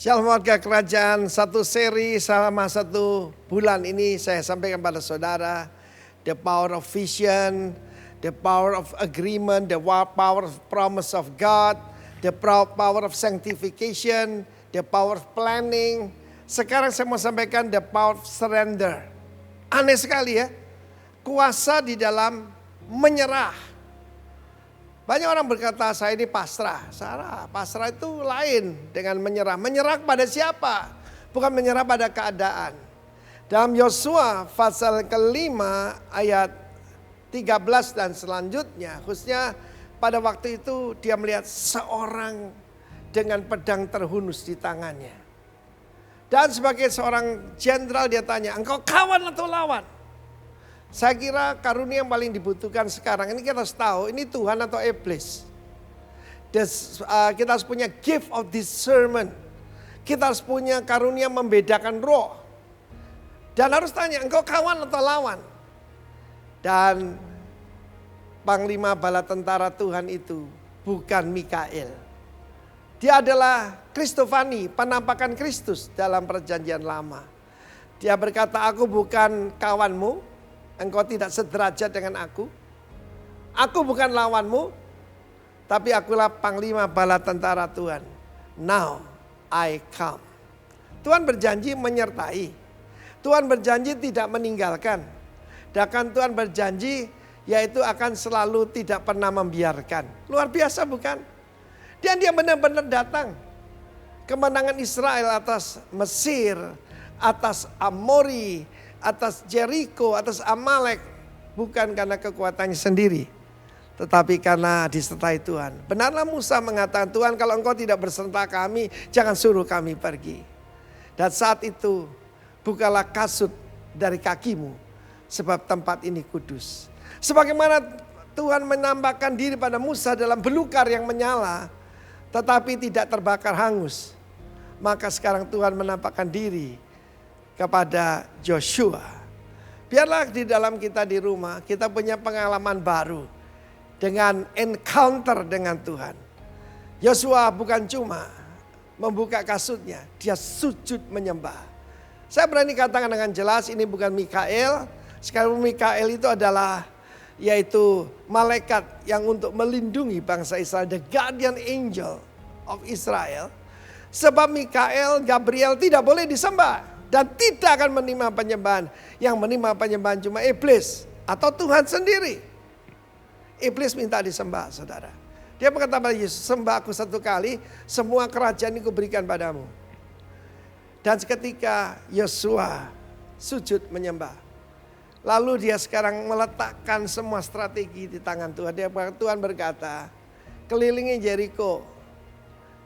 Shalom warga kerajaan, satu seri selama 1 bulan ini saya sampaikan pada saudara. The power of vision, the power of agreement, the power of promise of God, the power of sanctification, the power of planning. Sekarang saya mau sampaikan the power of surrender. Aneh sekali ya, kuasa di dalam menyerah. Banyak orang berkata saya ini pasrah. Salah, pasrah itu lain dengan menyerah. Menyerah pada siapa? Bukan menyerah pada keadaan. Dalam Yosua pasal kelima ayat 13 dan selanjutnya. Khususnya pada waktu itu dia melihat seorang dengan pedang terhunus di tangannya. Dan sebagai seorang jenderal dia tanya, engkau kawan atau lawan? Saya kira karunia yang paling dibutuhkan sekarang ini kita harus tahu ini Tuhan atau iblis. Kita harus punya gift of discernment. Kita harus punya karunia membedakan roh. Dan harus tanya engkau kawan atau lawan. Dan Panglima Bala Tentara Tuhan itu bukan Mikael. Dia adalah Kristofani, penampakan Kristus dalam perjanjian lama. Dia berkata aku bukan kawanmu. Engkau tidak sederajat dengan aku. Aku bukan lawanmu. Tapi akulah Panglima Bala Tentara Tuhan. Now I come. Tuhan berjanji menyertai. Tuhan berjanji tidak meninggalkan. Dan Tuhan berjanji yaitu akan selalu tidak pernah membiarkan. Luar biasa bukan? Dan dia benar-benar datang. Kemenangan Israel atas Mesir, atas Amori, atas Jericho, atas Amalek. Bukan karena kekuatannya sendiri. Tetapi karena disertai Tuhan. Benarlah Musa mengatakan, Tuhan kalau engkau tidak berserta kami, jangan suruh kami pergi. Dan saat itu, bukalah kasut dari kakimu. Sebab tempat ini kudus. Sebagaimana Tuhan menampakkan diri pada Musa dalam belukar yang menyala. Tetapi tidak terbakar hangus. Maka sekarang Tuhan menampakkan diri kepada Joshua. Biarlah di dalam kita di rumah kita punya pengalaman baru dengan encounter dengan Tuhan. Joshua bukan cuma membuka kasutnya, dia sujud menyembah. Saya berani katakan dengan jelas ini bukan Mikael. Sekarang Mikael itu adalah yaitu malaikat yang untuk melindungi bangsa Israel, the guardian angel of Israel. Sebab Mikael, Gabriel tidak boleh disembah. Dan tidak akan menerima penyembahan. Yang menerima penyembahan cuma iblis. Atau Tuhan sendiri. Iblis minta disembah saudara. Dia berkata pada Yesus, sembah aku 1 kali. Semua kerajaan ini kuberikan padamu. Dan seketika Yosua sujud menyembah. Lalu dia sekarang meletakkan semua strategi di tangan Tuhan. Tuhan berkata, kelilingi Jericho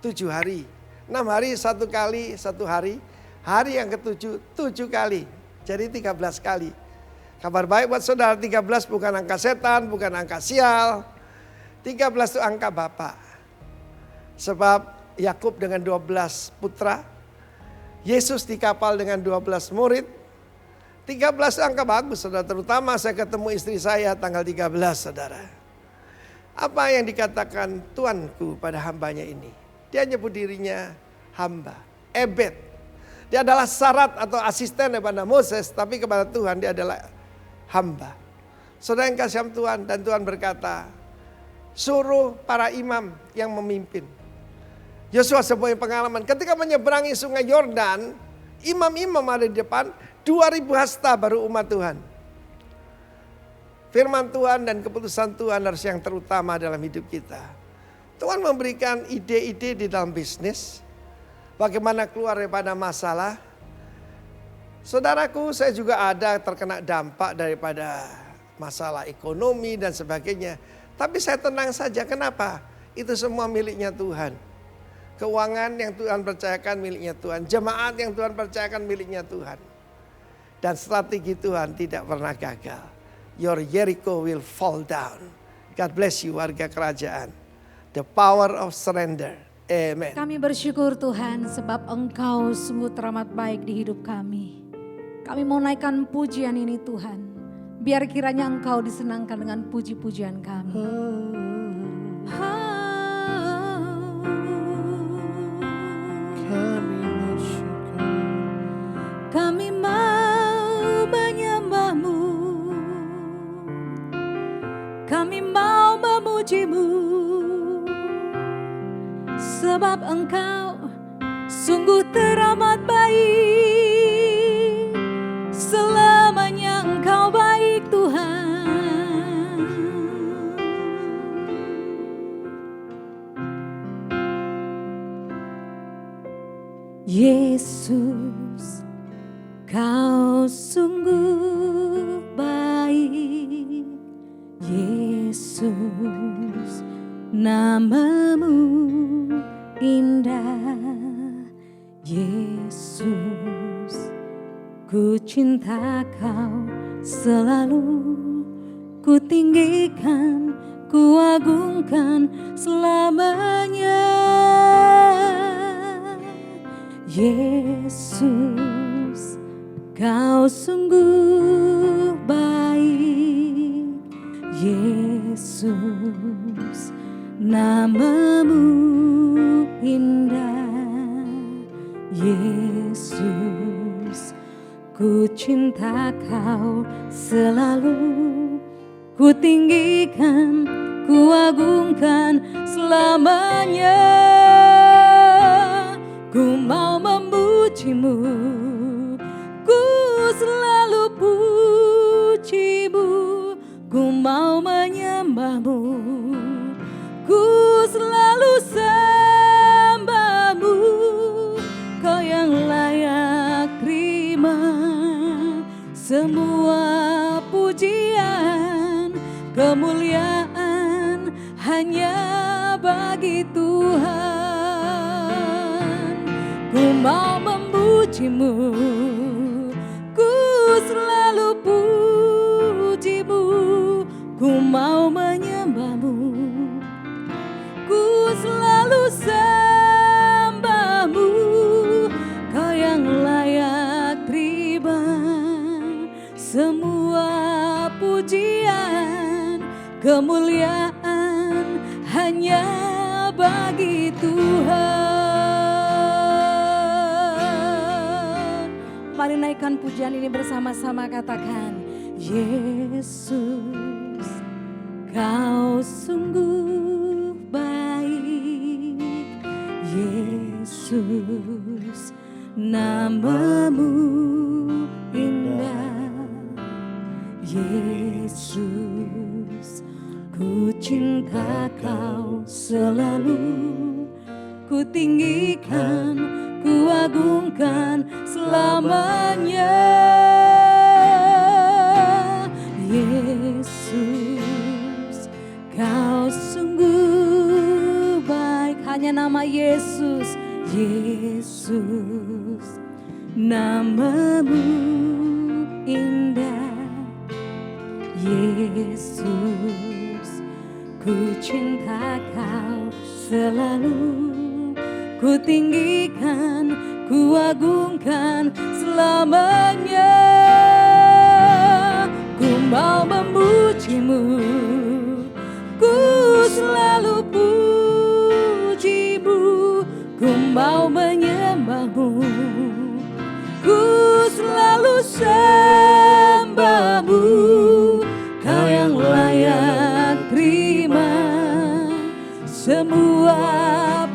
7 hari. 6 hari 1 kali 1 hari. Hari yang ke-7, 7 kali. Jadi 13 kali. Kabar baik buat saudara, 13 bukan angka setan, bukan angka sial. 13 itu angka Bapa. Sebab Yakub dengan 12 putra. Yesus di kapal dengan 12 murid. 13 itu angka bagus saudara. Terutama saya ketemu istri saya tanggal 13 saudara. Apa yang dikatakan Tuanku pada hambanya ini? Dia nyebut dirinya hamba. Ebed. Dia adalah syarat atau asisten kepada Moses. Tapi kepada Tuhan dia adalah hamba. Saudara yang kasih Tuhan. Dan Tuhan berkata. Suruh para imam yang memimpin. Yosua sebuah pengalaman. Ketika menyeberangi sungai Yordan. Imam-imam ada di depan. 2000 hasta baru umat Tuhan. Firman Tuhan dan keputusan Tuhan harus yang terutama dalam hidup kita. Tuhan memberikan ide-ide di dalam bisnis. Bagaimana keluar daripada masalah. Saudaraku, saya juga ada terkena dampak daripada masalah ekonomi dan sebagainya. Tapi saya tenang saja, kenapa? Itu semua miliknya Tuhan. Keuangan yang Tuhan percayakan miliknya Tuhan. Jemaat yang Tuhan percayakan miliknya Tuhan. Dan strategi Tuhan tidak pernah gagal. Your Jericho will fall down. God bless you warga kerajaan. The power of surrender. Amen. Kami bersyukur Tuhan sebab Engkau sungguh teramat baik di hidup kami. Kami mau naikkan pujian ini Tuhan. Biar kiranya Engkau disenangkan dengan puji-pujian kami. Kami sebab Engkau sungguh teramat baik. Selamanya Engkau baik Tuhan. Yesus, Kau sungguh baik. Yesus, namamu indah. Yesus, ku cinta Kau selalu. Ku tinggikan, ku agungkan selamanya. Yesus, Kau sungguh baik. Yesus, namamu indah. Yesus, ku cinta Kau selalu. Ku tinggikan, ku agungkan selamanya. Ku mau memujimu, ku selalu pujimu. Ku mau menyembahmu, ku selalu sembahmu. Kau yang layak terima semua pujian, kemuliaan hanya bagi Tuhan. Ku mau memujimu, ku selalu pujimu. Ku mau menyembahmu, ku selalu sembahmu. Kau yang layak terima semua pujian, kemuliaan hanya bagi Tuhan. Mari naikkan pujian ini bersama-sama, katakan, Yesus, Kau sungguh baik. Yesus, namamu indah. Yesus, ku cinta Kau selalu. Ku tinggikan, ku agungkan selamanya. Yesus, Kau sungguh baik. Hanya nama Yesus. Yesus, namamu indah. Yesus, ku cinta Kau selalu. Ku tinggikan, ku agungkan selamanya. Ku mau memujimu, ku selalu pujimu. Ku mau menyembahmu, ku selalu sembahmu. Kau yang layak terima semua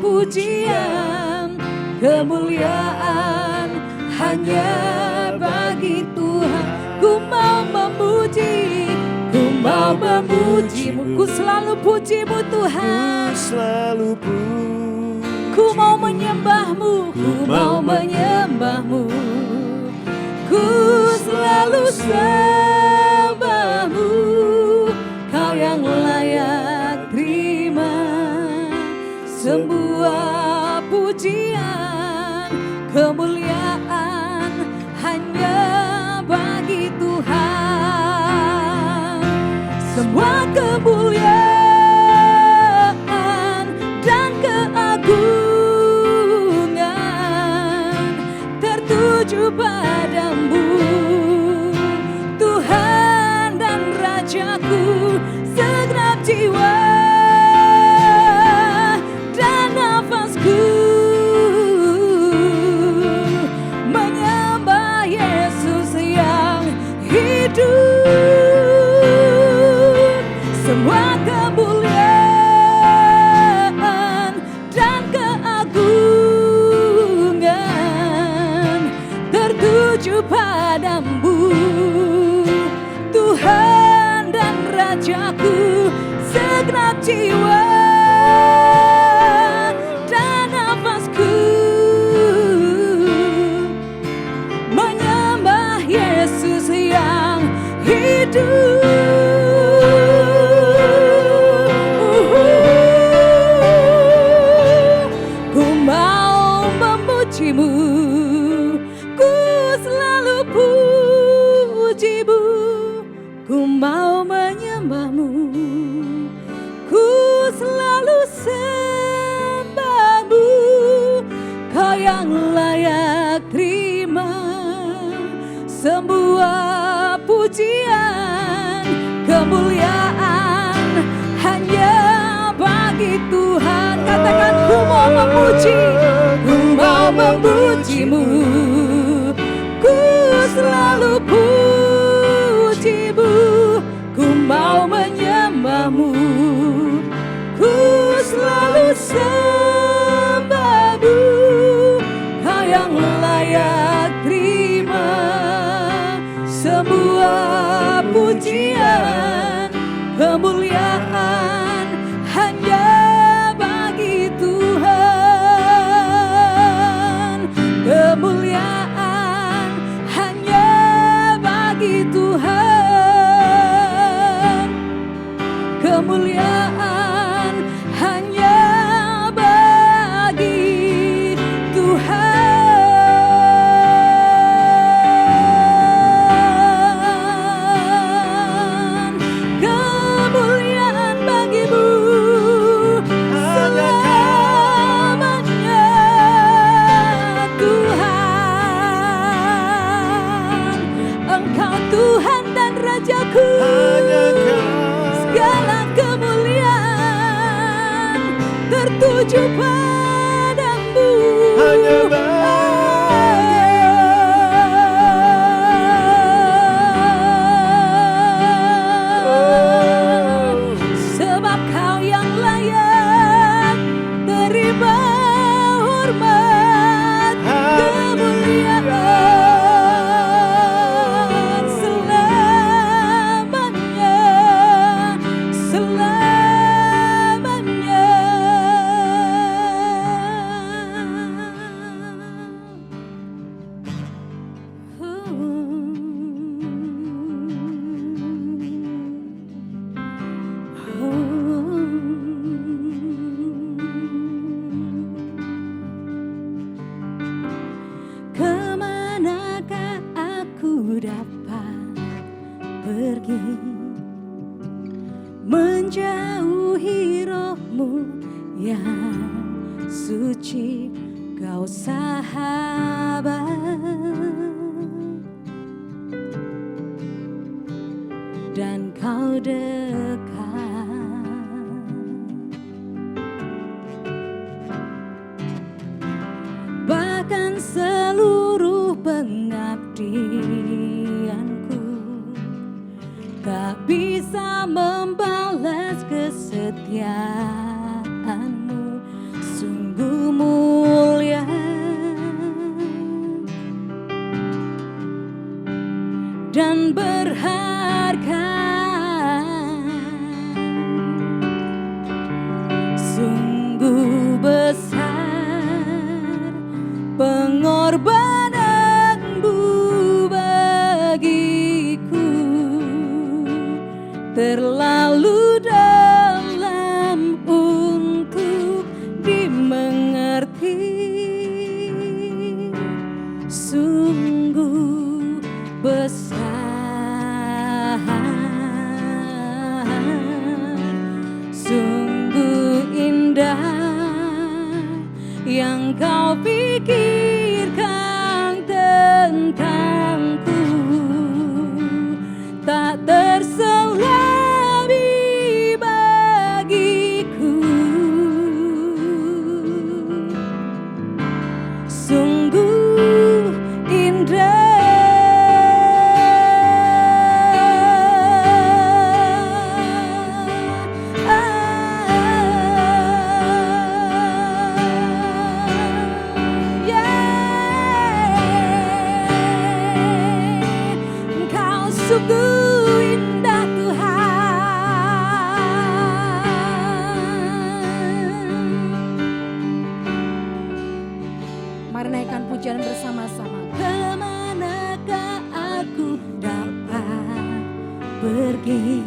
pujian, kemuliaan hanya bagi Tuhan. Ku mau memuji, ku mau memujimu. Ku selalu pujimu Tuhan. Ku mau menyembahmu, ku mau menyembahmu. Ku selalu sembahmu. Kau yang layak terima semua pujian, kemuliaan hanya bagi Tuhan. Semua kemuliaan dan keagungan tertuju padamu, Tuhan dan Rajaku. Segenap jiwa dan nafasku layak terima semua pujian, kemuliaan hanya bagi Tuhan. Katakan, ku mau memuji, ku mau memujimu, ku selalu pujimu, ku mau menyembahmu, ku selalu sembahmu. Kau yang layak terima semua pujian, kemuliaan hanya bagi Tuhan, kemuliaan hanya bagi Tuhan, kemuliaan hanya bagi Tuhan, kemuliaan bagimu selamanya Tuhan. Engkau Tuhan dan Rajaku, segala kemuliaan tertuju padamu. Sebab Kau yang layak terima hormat, kemuliaan selamanya, selamanya. Kemanakah aku dapat pergi menjauhi roh-Mu yang suci? Kau sahabat dan Kau dekat, bahkan seluruh pengabdianku tak bisa membalas kesetiaan-Mu. Sungguh mulia dan berharga, sungguh besar pengorbanan-Mu bagiku, terlalu dalam untuk dimengerti. Sungguh besar, sungguh indah yang Kau pikirkan tentangku, tak terselami bagiku. Sungguh indah, Engkau sungguh indah Tuhan. Mari naikkan pujian bersama-sama. Kemanakah aku dapat pergi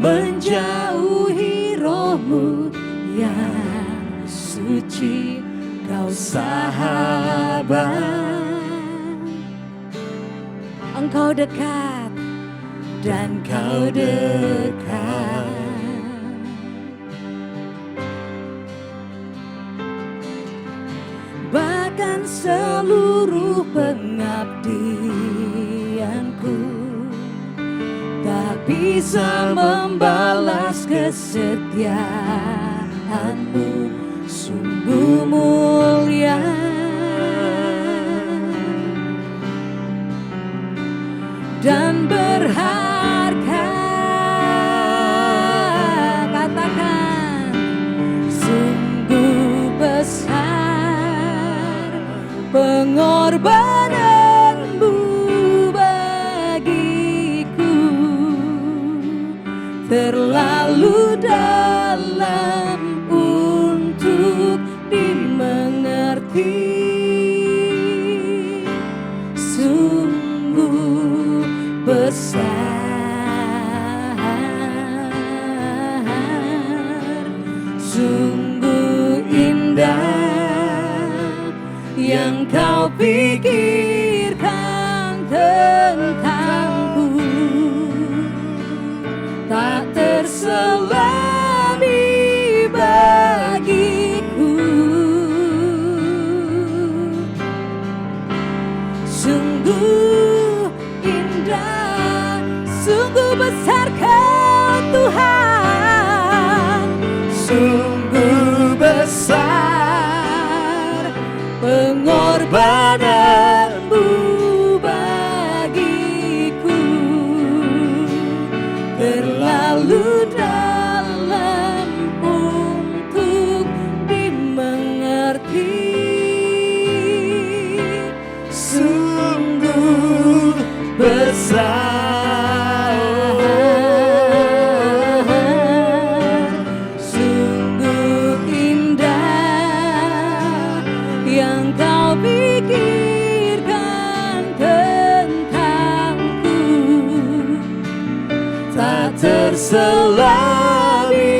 menjauhi roh-Mu yang suci? Kau sahabat, Engkau dekat dan Kau dekat, bahkan dengan seluruh pengabdianku, tak bisa membalas kesetiaanmu, sungguh mulia dan berharga. Katakan, sungguh besar pengorbananmu bagiku, terlalu dalam untuk dimengerti. Sungguh besar, sungguh indah yang kau pikirkan tentangku, tak terselami bagiku. Sungguh indah, sungguh besar Kau Tuhan, sungguh besar pengorbananmu bagiku, terlalu dalam untuk dimengerti. Sungguh besar, sungguh indah yang Kau pikirkan tentangku, tak terselami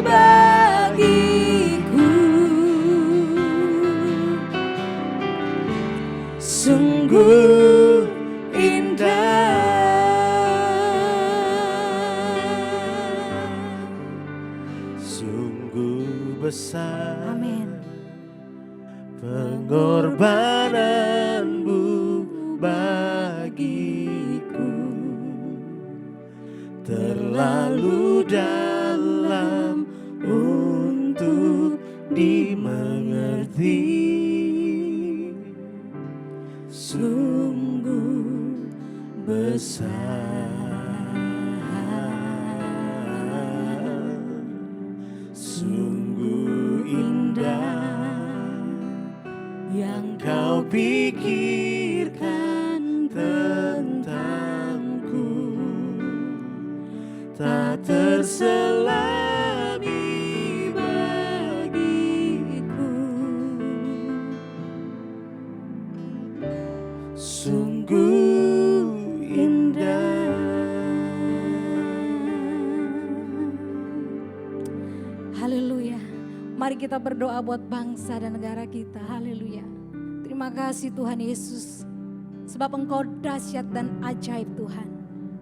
bagiku. Sungguh indah, Sungguh besar amin, pengorbananmu bagiku, terlalu dalam untuk dimengerti. Sungguh besar, sungguh indah yang Kau pikirkan tentangku, tak terselami bagiku. Sungguh indah. haleluya. Mari kita berdoa buat bangsa dan negara kita, haleluya. Terima kasih Tuhan Yesus, sebab Engkau dahsyat dan ajaib Tuhan.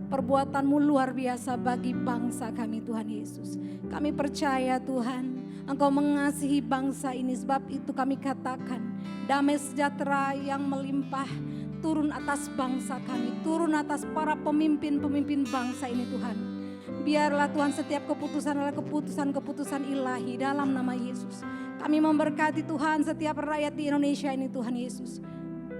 Perbuatanmu luar biasa bagi bangsa kami Tuhan Yesus. Kami percaya Tuhan, Engkau mengasihi bangsa ini, sebab itu kami katakan damai sejahtera yang melimpah turun atas bangsa kami, turun atas para pemimpin-pemimpin bangsa ini Tuhan. Biarlah Tuhan setiap keputusan adalah keputusan-keputusan ilahi dalam nama Yesus. Kami memberkati Tuhan setiap rakyat di Indonesia ini Tuhan Yesus.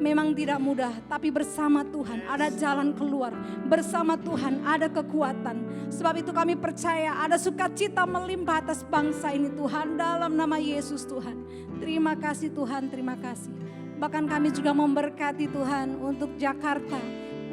Memang tidak mudah, tapi bersama Tuhan ada jalan keluar. Bersama Tuhan ada kekuatan. Sebab itu kami percaya ada sukacita melimpah atas bangsa ini Tuhan, dalam nama Yesus Tuhan. Terima kasih Tuhan, terima kasih. Bahkan kami juga memberkati Tuhan untuk Jakarta,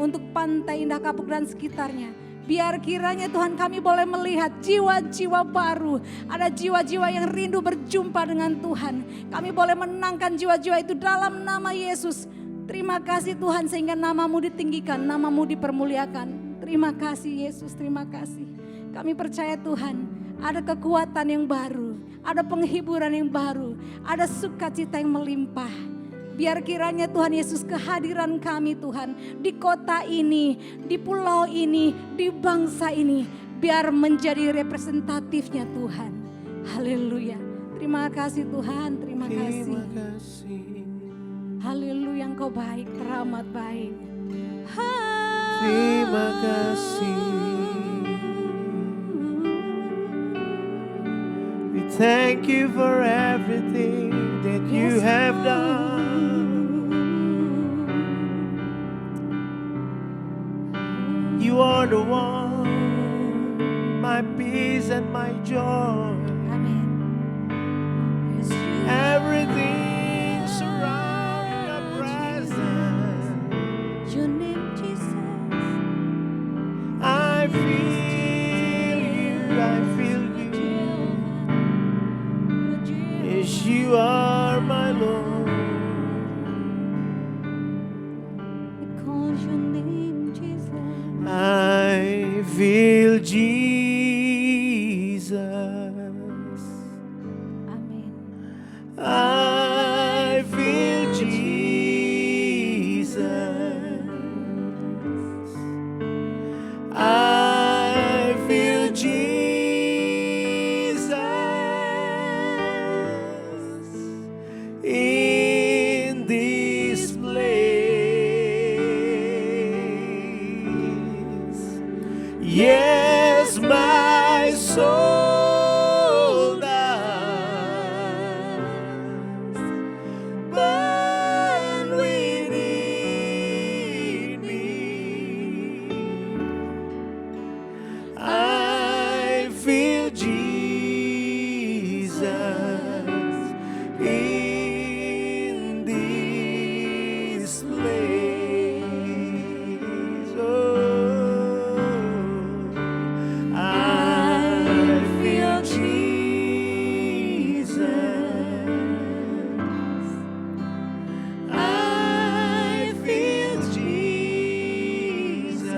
untuk Pantai Indah Kapuk dan sekitarnya. Biar kiranya Tuhan kami boleh melihat jiwa-jiwa baru. Ada jiwa-jiwa yang rindu berjumpa dengan Tuhan. Kami boleh menangkan jiwa-jiwa itu dalam nama Yesus. Terima kasih Tuhan sehingga namamu ditinggikan, namamu dipermuliakan. Terima kasih Yesus, terima kasih. Kami percaya Tuhan ada kekuatan yang baru, ada penghiburan yang baru, ada sukacita yang melimpah. Biar kiranya Tuhan Yesus kehadiran kami Tuhan di kota ini, di pulau ini, di bangsa ini. Biar menjadi representatifnya Tuhan. Haleluya. Terima kasih Tuhan, terima kasih. Terima kasih. Haleluya, Engkau baik, teramat baik. Terima kasih. We thank you for everything that you have done. You are the one, my peace and my joy. Amin. Yes, you Everything surround your presence. Your name, Jesus. I feel you, I feel you. Yes, you are my Lord. Because your name, Jesus. I feel Jesus. Amin. I feel Jesus. I feel Jesus in this place. Yes, my soul does burn within me. I feel Jesus in this place. Oh, I feel Jesus. I feel Jesus.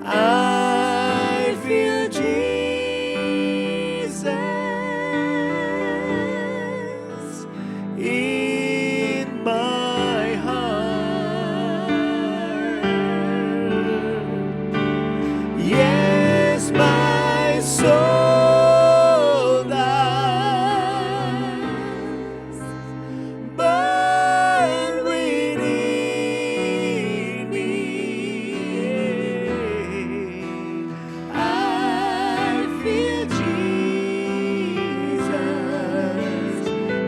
I feel Jesus in my heart. Yes, my soul does burn within me. I feel Jesus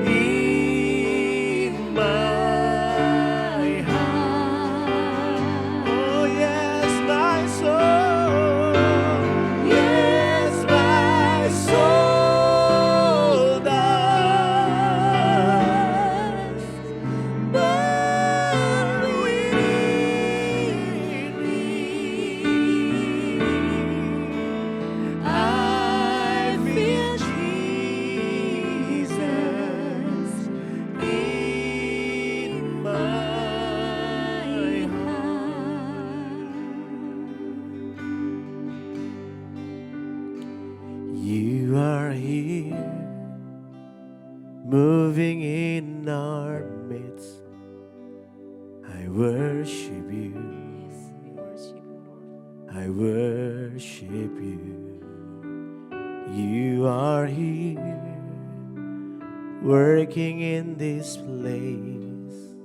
in my heart. Oh yes, my soul. Yes, my soul does burn within me. I feel Jesus in my heart. You are here, moving in our midst. I worship you. Yes, we worship you, Lord. I worship you. You are here, working in this place.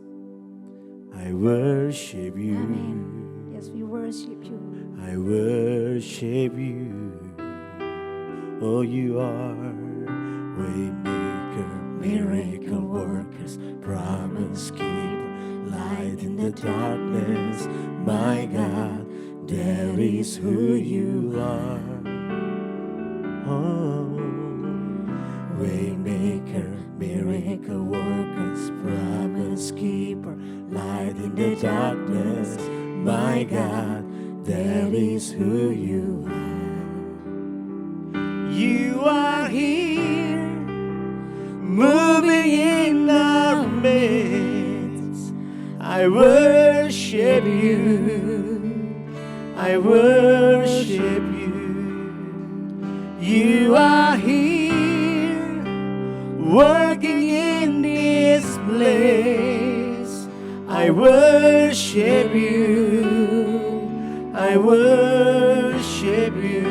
I worship you. Amen. Yes, we worship you. I worship you. Oh, you are waymaker, miracle workers, promise keeper, light in the darkness. My God, that is who you are. Oh, waymaker, miracle workers, promise keeper, light in the darkness. My God, that is who you are. You are here, moving in our midst. I worship you. I worship you. You are here, working in this place. I worship you. I worship you.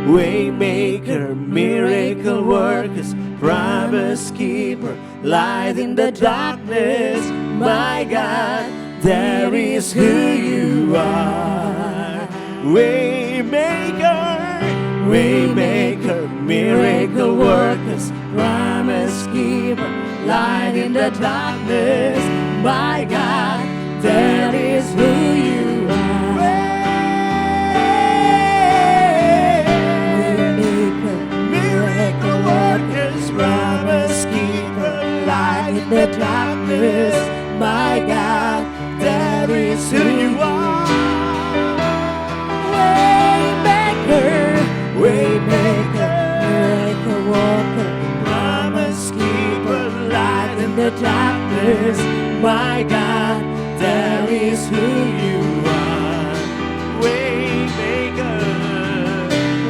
Waymaker, miracle workers, promise keeper, light in the darkness. My God, that is who you are. Waymaker, waymaker, miracle workers, promise keeper, light in the darkness. My God, that is who you are. Waymaker, miracle workers, promise keeper, light in the darkness. My God, that is who you are. Waymaker, waymaker, miracle worker, promise keeper, light in the darkness. My God, that is who you are. Waymaker,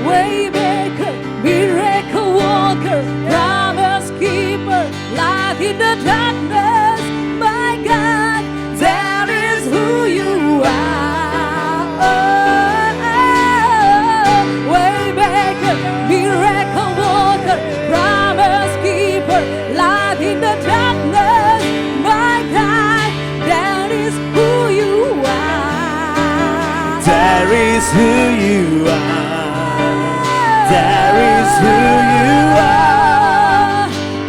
Waymaker, miracle worker, promise keeper, light in the darkness. My God, that is who you are. Waymaker, miracle worker, promise keeper, light in the darkness. My God, that is who you are. that is who you are. That is who you are.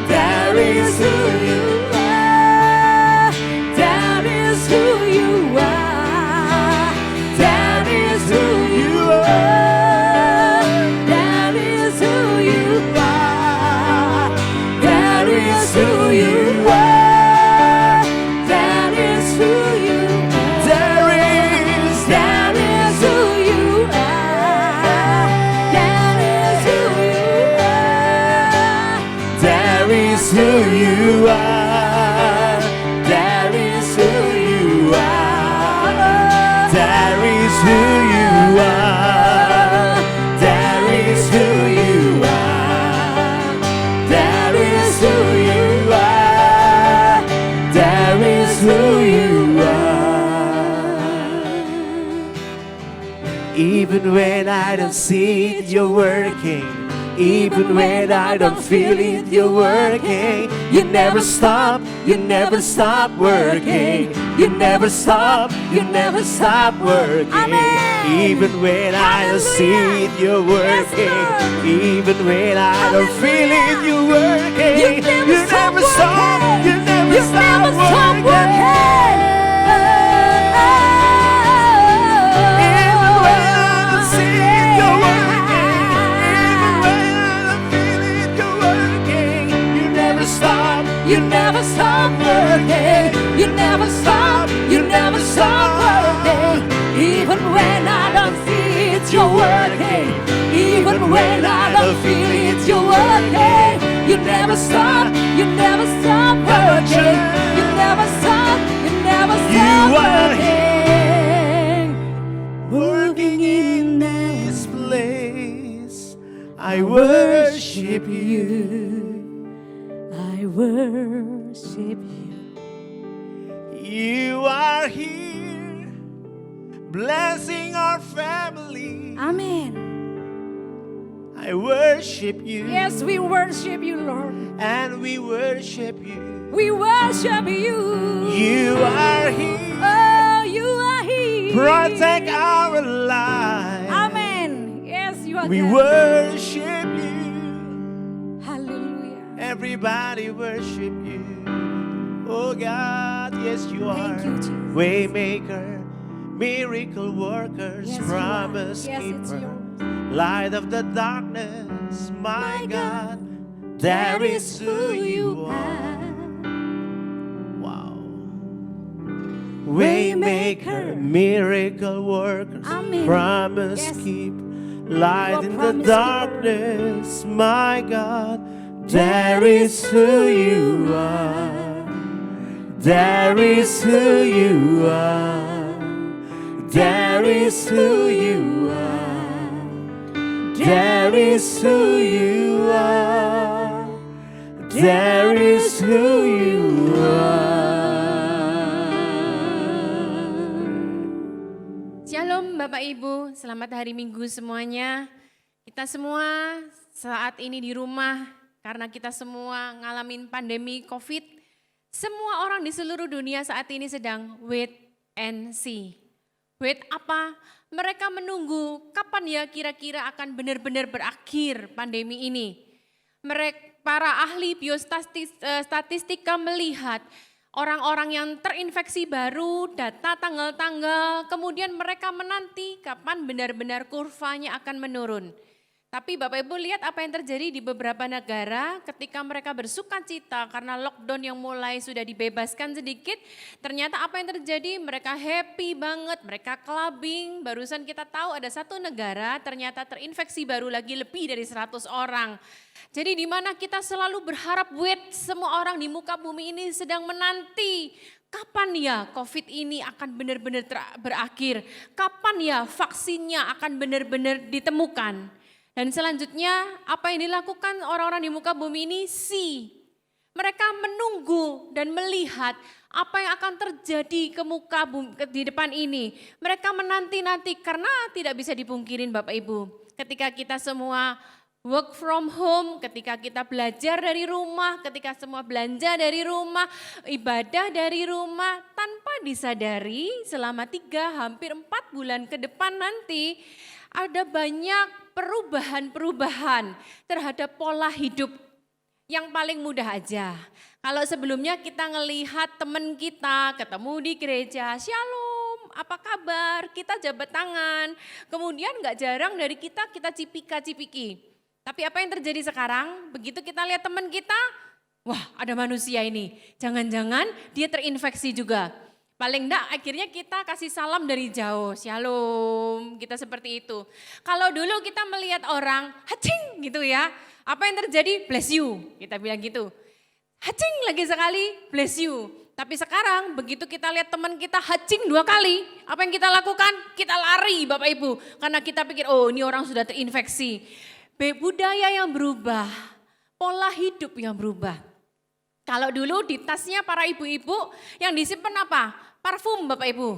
That is who you are. That is who you are. That is who you are. That is who you are. That is who you are. That is who you are. There is, That is who you are. That is who you are. there is who you are. There is who you are. There is who you are. There is who you are. There is who you are. There is who you are. Even when I don't see it, you're working. Even when I don't feel it, you're working. You never stop, you never stop working. You never stop, you never stop working. Amen. Even when I don't see it, you're working. Lord. Even when I don't feel it, you're working. You never stop working. you never You stop never stop working. working. Even when I don't see it, you're working. Even when I don't feel it, you're working. You never stop, You never stop working. You never stop. You never stop working. Even when I don't see it, you're working. Even when I don't feel it, you're working. You never stop. You never stop working. You never stop. You never stop You are working. working in this place. I worship you. I worship you. You are here, blessing our family. Amen. I worship you. Yes, we worship you, Lord. And we worship you. We worship you. You are here, Oh, you are here. protect our lives. Amen. Yes, you are We God. worship you. Hallelujah. Everybody worship you. Oh God, yes you are. Thank you, Jesus. Waymaker, miracle workers, Yes, you are. promise Yes, it's keeper, yours. light of the darkness. My God, That that is who you are. are. Wow. Waymaker, miracle workers, Amen. promise Yes. keeper, light You are in the promise keeper. darkness. My God, there is who you are. There is who you are. There is who you are. There is who you are. There is who you are. Shalom Bapak Ibu, selamat hari Minggu semuanya. Kita semua saat ini di rumah karena kita semua ngalamin pandemi COVID. Semua orang di seluruh dunia saat ini sedang wait and see. Wait apa? Mereka menunggu kapan ya kira-kira akan benar-benar berakhir pandemi ini. Para ahli biostatistika melihat orang-orang yang terinfeksi baru, data tanggal-tanggal, kemudian mereka menanti kapan benar-benar kurvanya akan menurun. Tapi Bapak Ibu lihat apa yang terjadi di beberapa negara ketika mereka bersuka cita karena lockdown yang mulai sudah dibebaskan sedikit. Ternyata apa yang terjadi, mereka happy banget, mereka clubbing. Barusan kita tahu ada satu negara ternyata terinfeksi baru lagi lebih dari 100 orang. Jadi di mana kita selalu berharap semua orang di muka bumi ini sedang menanti. Kapan ya COVID ini akan benar-benar berakhir? Kapan ya vaksinnya akan benar-benar ditemukan? Dan selanjutnya apa yang dilakukan orang-orang di muka bumi ini? Mereka menunggu dan melihat apa yang akan terjadi ke muka bumi di depan ini. Mereka menanti-nanti karena tidak bisa dipungkirin Bapak Ibu. Ketika kita semua work from home, ketika kita belajar dari rumah, ketika semua belanja dari rumah, ibadah dari rumah, tanpa disadari selama 3 hampir 4 bulan ke depan nanti ada banyak perubahan-perubahan terhadap pola hidup. Yang paling mudah aja, kalau sebelumnya kita ngelihat teman kita ketemu di gereja, shalom, apa kabar, kita jabat tangan, kemudian gak jarang dari kita cipika-cipiki. Tapi apa yang terjadi sekarang, begitu kita lihat teman kita, wah ada manusia ini, jangan-jangan dia terinfeksi juga. Paling enggak akhirnya kita kasih salam dari jauh, shalom, kita seperti itu. Kalau dulu kita melihat orang, hacing gitu ya, apa yang terjadi? Bless you, kita bilang gitu. Hacing lagi sekali, bless you. Tapi sekarang begitu kita lihat teman kita hacing 2 kali, apa yang kita lakukan? Kita lari Bapak Ibu, karena kita pikir oh ini orang sudah terinfeksi. Budaya yang berubah, pola hidup yang berubah. Kalau dulu di tasnya para ibu-ibu yang disimpan apa? Parfum Bapak Ibu.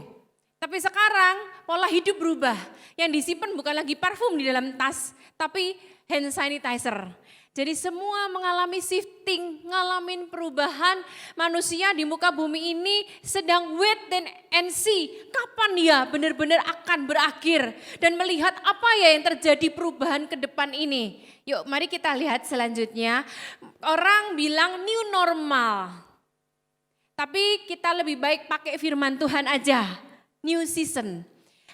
Tapi sekarang pola hidup berubah. Yang disimpan bukan lagi parfum di dalam tas, tapi hand sanitizer. Jadi semua mengalami shifting, ngalamin perubahan. Manusia di muka bumi ini sedang wait and see. Kapan ya benar-benar akan berakhir. Dan melihat apa ya yang terjadi perubahan ke depan ini. Yuk mari kita lihat selanjutnya. Orang bilang new normal. Tapi kita lebih baik pakai firman Tuhan aja, new season.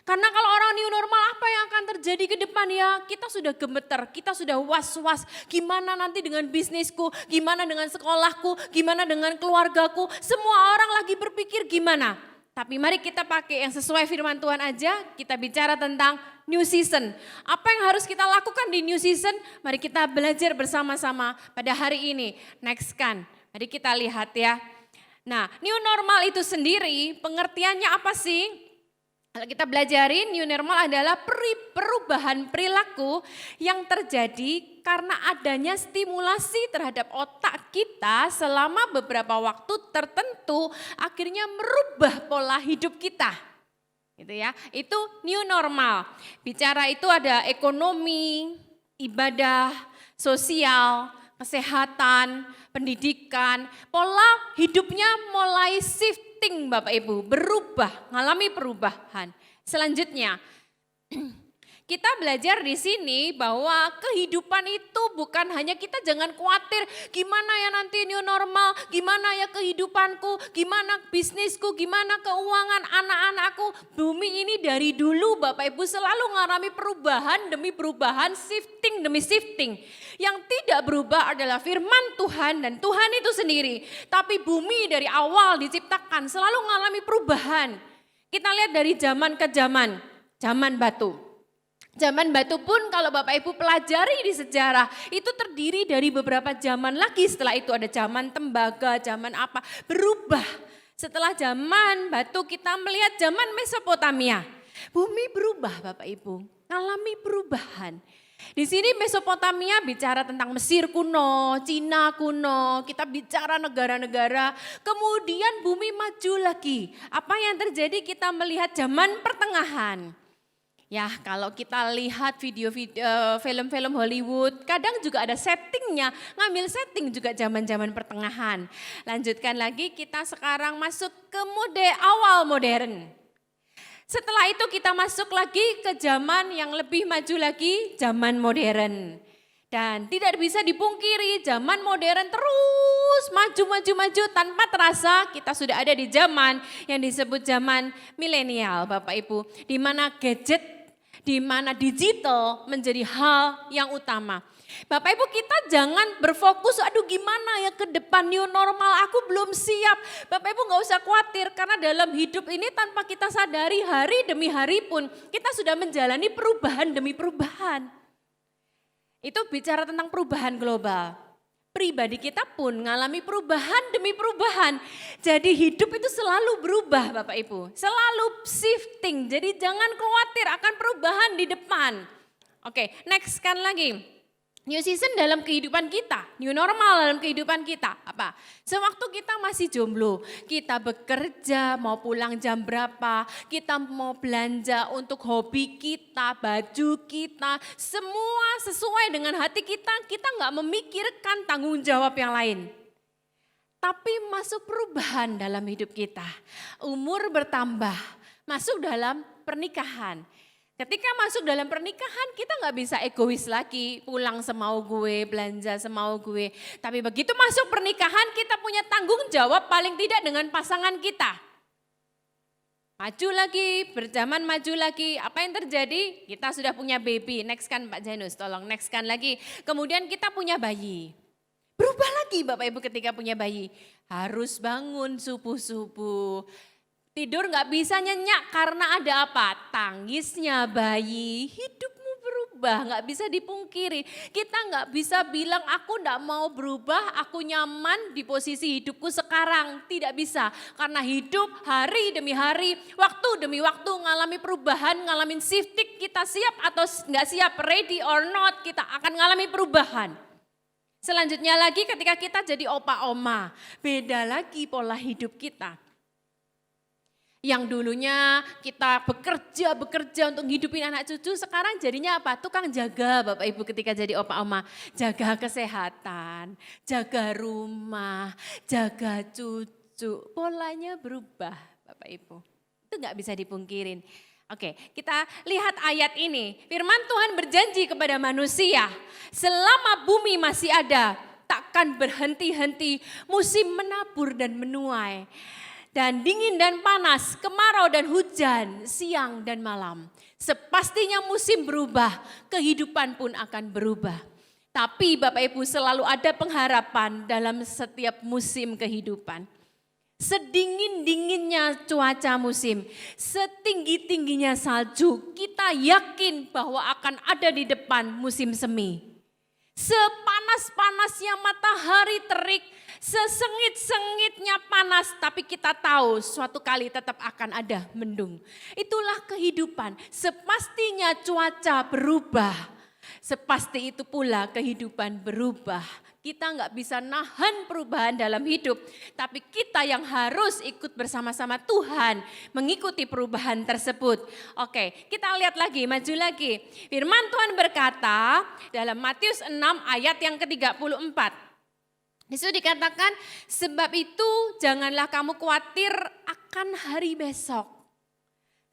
Karena kalau orang new normal apa yang akan terjadi ke depan ya, kita sudah gemeter, kita sudah was-was. Gimana nanti dengan bisnisku, gimana dengan sekolahku, gimana dengan keluargaku. Semua orang lagi berpikir gimana. Tapi mari kita pakai yang sesuai firman Tuhan aja, kita bicara tentang new season. Apa yang harus kita lakukan di new season? Mari kita belajar bersama-sama pada hari ini. Next kan, mari kita lihat ya. Nah, new normal itu sendiri pengertiannya apa sih? Kalau kita belajarin, new normal adalah perubahan perilaku yang terjadi karena adanya stimulasi terhadap otak kita selama beberapa waktu tertentu akhirnya merubah pola hidup kita. Gitu ya. Itu new normal. Bicara itu ada ekonomi, ibadah, sosial, kesehatan, pendidikan, pola hidupnya mulai shifting Bapak Ibu, berubah, mengalami perubahan. Selanjutnya, kita belajar di sini bahwa kehidupan itu bukan hanya kita jangan khawatir gimana ya nanti new normal, gimana ya kehidupanku, gimana bisnisku, gimana keuangan anak-anakku. Bumi ini dari dulu Bapak Ibu selalu mengalami perubahan demi perubahan, shifting demi shifting. Yang tidak berubah adalah firman Tuhan dan Tuhan itu sendiri. Tapi bumi dari awal diciptakan selalu mengalami perubahan. Kita lihat dari zaman ke zaman, zaman batu. Zaman batu pun kalau Bapak Ibu pelajari di sejarah itu terdiri dari beberapa zaman lagi. Setelah itu ada zaman tembaga, zaman apa, berubah. Setelah zaman batu kita melihat zaman Mesopotamia. Bumi berubah Bapak Ibu, mengalami perubahan. Di sini Mesopotamia bicara tentang Mesir kuno, Cina kuno, kita bicara negara-negara. Kemudian bumi maju lagi. Apa yang terjadi kita melihat zaman pertengahan. Ya, kalau kita lihat film-film Hollywood, kadang juga ada settingnya, ngambil setting juga zaman-zaman pertengahan. Lanjutkan lagi, kita sekarang masuk ke awal modern. Setelah itu kita masuk lagi ke zaman yang lebih maju lagi, zaman modern. Dan tidak bisa dipungkiri, zaman modern terus maju tanpa terasa kita sudah ada di zaman yang disebut zaman milenial, Bapak Ibu, di mana gadget, di mana digital menjadi hal yang utama. Bapak Ibu, kita jangan berfokus, aduh gimana ya ke depan new normal, aku belum siap. Bapak Ibu gak usah khawatir, karena dalam hidup ini tanpa kita sadari hari demi hari pun kita sudah menjalani perubahan demi perubahan. Itu bicara tentang perubahan global. Pribadi kita pun mengalami perubahan demi perubahan. Jadi hidup itu selalu berubah Bapak Ibu. Selalu shifting. Jadi jangan khawatir akan perubahan di depan. Oke, next kan lagi. New season dalam kehidupan kita, new normal dalam kehidupan kita. Apa? Sewaktu kita masih jomblo, kita bekerja, mau pulang jam berapa, kita mau belanja untuk hobi kita, baju kita, semua sesuai dengan hati kita nggak memikirkan tanggung jawab yang lain. Tapi masuk perubahan dalam hidup kita, umur bertambah, masuk dalam pernikahan. Ketika masuk dalam pernikahan kita nggak bisa egois lagi, pulang semau gue, belanja semau gue. Tapi begitu masuk pernikahan kita punya tanggung jawab paling tidak dengan pasangan kita. Maju lagi, berzaman maju lagi, apa yang terjadi? Kita sudah punya baby, next kan Pak Janus, tolong next kan lagi. Kemudian kita punya bayi. Berubah lagi Bapak Ibu ketika punya bayi. Harus bangun subuh-subuh. Tidur gak bisa nyenyak karena ada apa? Tangisnya bayi, hidupmu berubah, gak bisa dipungkiri. Kita gak bisa bilang aku gak mau berubah, aku nyaman di posisi hidupku sekarang. Tidak bisa, karena hidup hari demi hari, waktu demi waktu ngalami perubahan, ngalamin shifting, kita siap atau gak siap, ready or not, kita akan ngalami perubahan. Selanjutnya lagi ketika kita jadi opa oma, beda lagi pola hidup kita. Yang dulunya kita bekerja untuk hidupin anak cucu, sekarang jadinya apa? Tukang jaga Bapak Ibu ketika jadi opa oma. Jaga kesehatan, jaga rumah, jaga cucu. Polanya berubah Bapak Ibu. Itu gak bisa dipungkirin. Oke, kita lihat ayat ini. Firman Tuhan berjanji kepada manusia, selama bumi masih ada, takkan berhenti-henti musim menabur dan menuai. Dan dingin dan panas, kemarau dan hujan, siang dan malam. Sepastinya musim berubah, kehidupan pun akan berubah. Tapi Bapak Ibu selalu ada pengharapan dalam setiap musim kehidupan. Sedingin-dinginnya cuaca musim, setinggi-tingginya salju, kita yakin bahwa akan ada di depan musim semi. Sepanas-panasnya matahari terik, sesengit-sengitnya panas, tapi kita tahu suatu kali tetap akan ada mendung. Itulah kehidupan, sepastinya cuaca berubah, sepasti itu pula kehidupan berubah. Kita nggak bisa nahan perubahan dalam hidup, tapi kita yang harus ikut bersama-sama Tuhan mengikuti perubahan tersebut. Oke, kita lihat lagi, maju lagi. Firman Tuhan berkata dalam Matius 6 ayat yang ke-34. Disitu dikatakan, sebab itu janganlah kamu khawatir akan hari besok.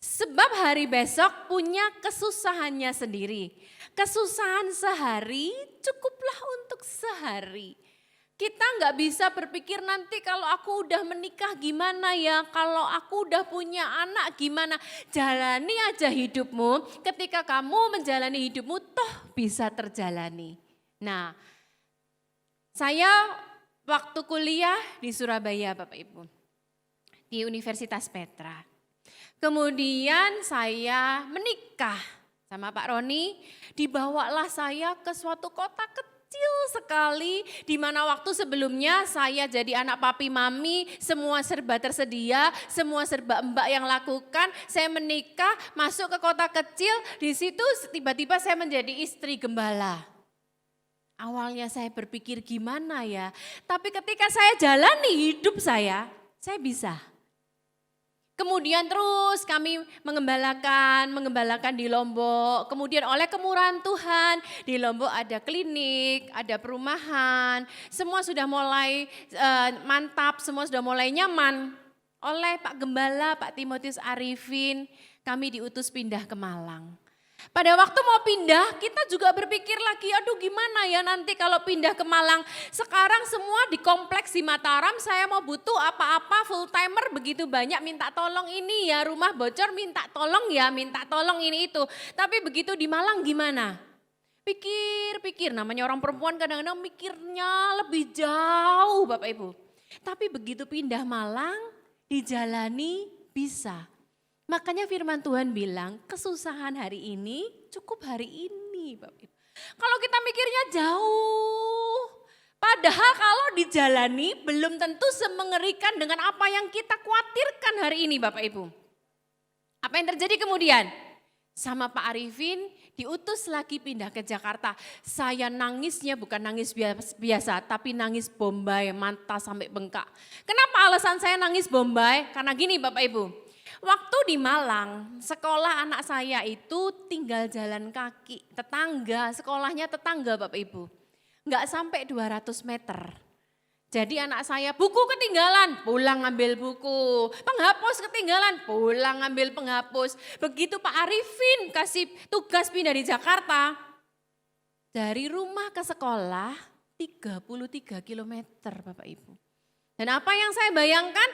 Sebab hari besok punya kesusahannya sendiri. Kesusahan sehari cukuplah untuk sehari. Kita nggak bisa berpikir nanti kalau aku udah menikah gimana ya, kalau aku udah punya anak gimana. Jalani aja hidupmu, ketika kamu menjalani hidupmu toh bisa terjalani. Nah, saya waktu kuliah di Surabaya Bapak Ibu, di Universitas Petra. Kemudian saya menikah sama Pak Roni, dibawalah saya ke suatu kota kecil sekali, di mana waktu sebelumnya saya jadi anak papi mami, semua serba tersedia, semua serba mbak yang lakukan. Saya menikah, masuk ke kota kecil, di situ tiba-tiba saya menjadi istri gembala. Awalnya saya berpikir gimana ya, tapi ketika saya jalani hidup saya bisa. Kemudian terus kami mengembalakan di Lombok. Kemudian oleh kemurahan Tuhan di Lombok ada klinik, ada perumahan. Semua sudah mulai mantap, semua sudah mulai nyaman. Oleh Pak Gembala, Pak Timotius Arifin, kami diutus pindah ke Malang. Pada waktu mau pindah, kita juga berpikir lagi, aduh gimana ya nanti kalau pindah ke Malang. Sekarang semua di kompleks di Mataram, saya mau butuh apa-apa full timer begitu banyak, minta tolong ini ya, rumah bocor minta tolong ya, minta tolong ini itu. Tapi begitu di Malang gimana? Pikir-pikir, namanya orang perempuan kadang-kadang mikirnya lebih jauh Bapak Ibu. Tapi begitu pindah Malang, dijalani bisa. Makanya firman Tuhan bilang kesusahan hari ini cukup hari ini Bapak Ibu. Kalau kita mikirnya jauh, padahal kalau dijalani belum tentu semengerikan dengan apa yang kita khawatirkan hari ini Bapak Ibu. Apa yang terjadi kemudian? Sama Pak Arifin diutus lagi pindah ke Jakarta. Saya nangisnya bukan nangis biasa tapi nangis bombay, mata sampai bengkak. Kenapa alasan saya nangis bombay? Karena gini Bapak Ibu. Waktu di Malang, sekolah anak saya itu tinggal jalan kaki, tetangga, sekolahnya tetangga Bapak Ibu. Enggak sampai 200 meter. Jadi anak saya buku ketinggalan, pulang ngambil buku. Penghapus ketinggalan, pulang ngambil penghapus. Begitu Pak Arifin kasih tugas pindah di Jakarta, dari rumah ke sekolah 33 kilometer Bapak Ibu. Dan apa yang saya bayangkan,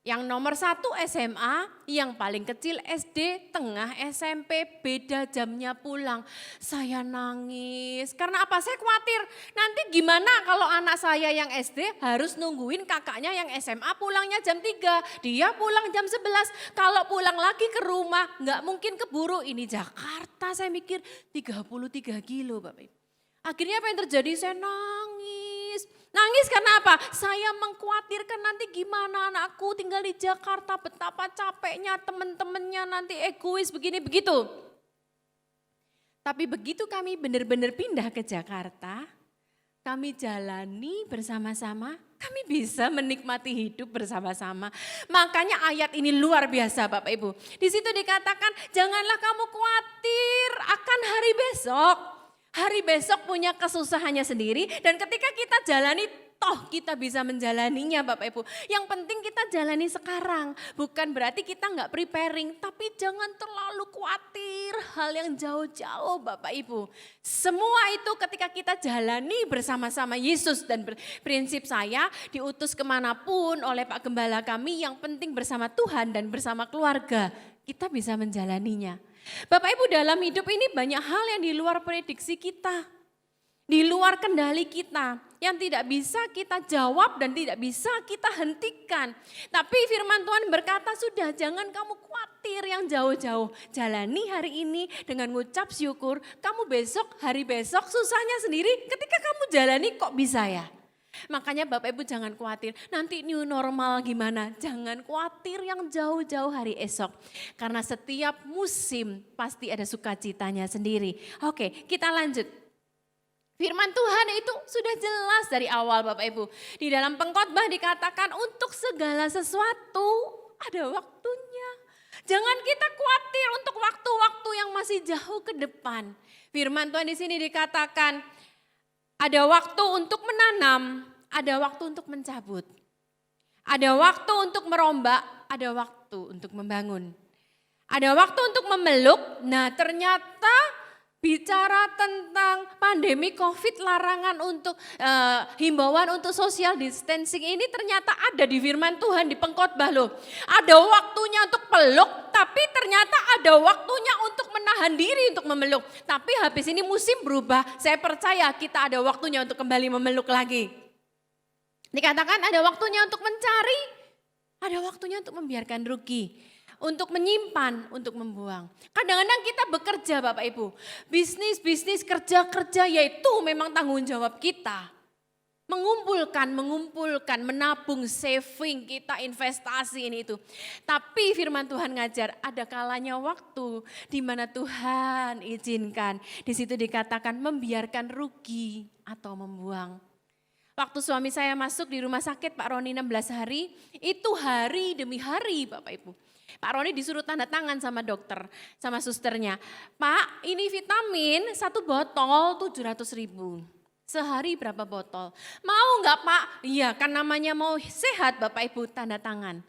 yang nomor 1 SMA, yang paling kecil SD, tengah SMP, beda jamnya pulang. Saya nangis, karena apa? Saya khawatir nanti gimana kalau anak saya yang SD harus nungguin kakaknya yang SMA pulangnya jam 3. Dia pulang jam 11, kalau pulang lagi ke rumah nggak mungkin keburu. Ini Jakarta saya mikir 33 kilo Bapak Ibu. Akhirnya apa yang terjadi? Saya nangis. Nangis karena apa? Saya mengkhawatirkan nanti gimana anakku tinggal di Jakarta, betapa capeknya teman-temannya nanti egois begini begitu. Tapi begitu kami benar-benar pindah ke Jakarta, kami jalani bersama-sama, kami bisa menikmati hidup bersama-sama. Makanya ayat ini luar biasa Bapak Ibu. Di situ dikatakan janganlah kamu khawatir akan hari besok. Hari besok punya kesusahannya sendiri dan ketika kita jalani toh kita bisa menjalaninya Bapak Ibu. Yang penting kita jalani sekarang. Bukan berarti kita nggak preparing tapi jangan terlalu khawatir hal yang jauh-jauh Bapak Ibu. Semua itu ketika kita jalani bersama-sama Yesus dan prinsip saya diutus kemanapun oleh Pak Gembala kami yang penting bersama Tuhan dan bersama keluarga kita bisa menjalaninya. Bapak Ibu dalam hidup ini banyak hal yang di luar prediksi kita. Di luar kendali kita. Yang tidak bisa kita jawab dan tidak bisa kita hentikan. Tapi firman Tuhan berkata sudah jangan kamu khawatir yang jauh-jauh. Jalani hari ini dengan ngucap syukur. Kamu besok, hari besok susahnya sendiri ketika kamu jalani kok bisa ya. Makanya Bapak Ibu jangan khawatir, nanti new normal gimana? Jangan khawatir yang jauh-jauh hari esok. Karena setiap musim pasti ada sukacitanya sendiri. Oke, kita lanjut. Firman Tuhan itu sudah jelas dari awal Bapak Ibu. Di dalam pengkhotbah dikatakan untuk segala sesuatu ada waktunya. Jangan kita khawatir untuk waktu-waktu yang masih jauh ke depan. Firman Tuhan di sini dikatakan, ada waktu untuk menanam, ada waktu untuk mencabut. Ada waktu untuk merombak, ada waktu untuk membangun. Ada waktu untuk memeluk, nah ternyata bicara tentang pandemi COVID, larangan untuk himbauan untuk social distancing ini ternyata ada di firman Tuhan di pengkhotbah loh. Ada waktunya untuk peluk, tapi ternyata ada waktunya untuk menahan diri untuk memeluk. Tapi habis ini musim berubah, saya percaya kita ada waktunya untuk kembali memeluk lagi. Dikatakan ada waktunya untuk mencari, ada waktunya untuk membiarkan rugi. Untuk menyimpan, untuk membuang. Kadang-kadang kita bekerja Bapak Ibu. Bisnis, kerja, yaitu memang tanggung jawab kita. Mengumpulkan, menabung, saving, kita investasi ini itu. Tapi firman Tuhan ngajar ada kalanya waktu di mana Tuhan izinkan. Di situ dikatakan membiarkan rugi atau membuang. Waktu suami saya masuk di rumah sakit Pak Roni 16 hari, itu hari demi hari Bapak Ibu. Pak Roni disuruh tanda tangan sama dokter, sama susternya. Pak, ini vitamin 1 botol 700.000. Sehari berapa botol? Mau nggak Pak? Iya, kan namanya mau sehat Bapak Ibu, tanda tangan.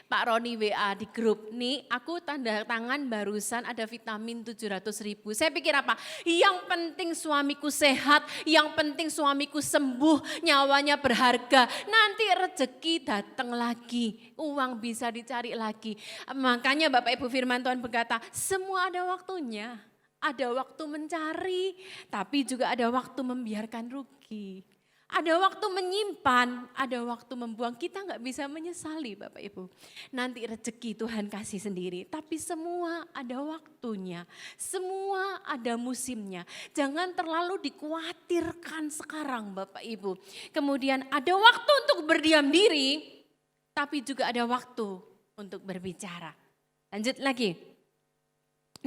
Pak Roni WA di grup, nih aku tanda tangan barusan ada vitamin 700.000. Saya pikir apa? Yang penting suamiku sehat, yang penting suamiku sembuh, nyawanya berharga. Nanti rezeki datang lagi, uang bisa dicari lagi. Makanya Bapak Ibu firman Tuhan berkata, semua ada waktunya. Ada waktu mencari, tapi juga ada waktu membiarkan rugi. Ada waktu menyimpan, ada waktu membuang. Kita nggak bisa menyesali Bapak Ibu. Nanti rezeki Tuhan kasih sendiri. Tapi semua ada waktunya. Semua ada musimnya. Jangan terlalu dikhawatirkan sekarang Bapak Ibu. Kemudian ada waktu untuk berdiam diri. Tapi juga ada waktu untuk berbicara. Lanjut lagi.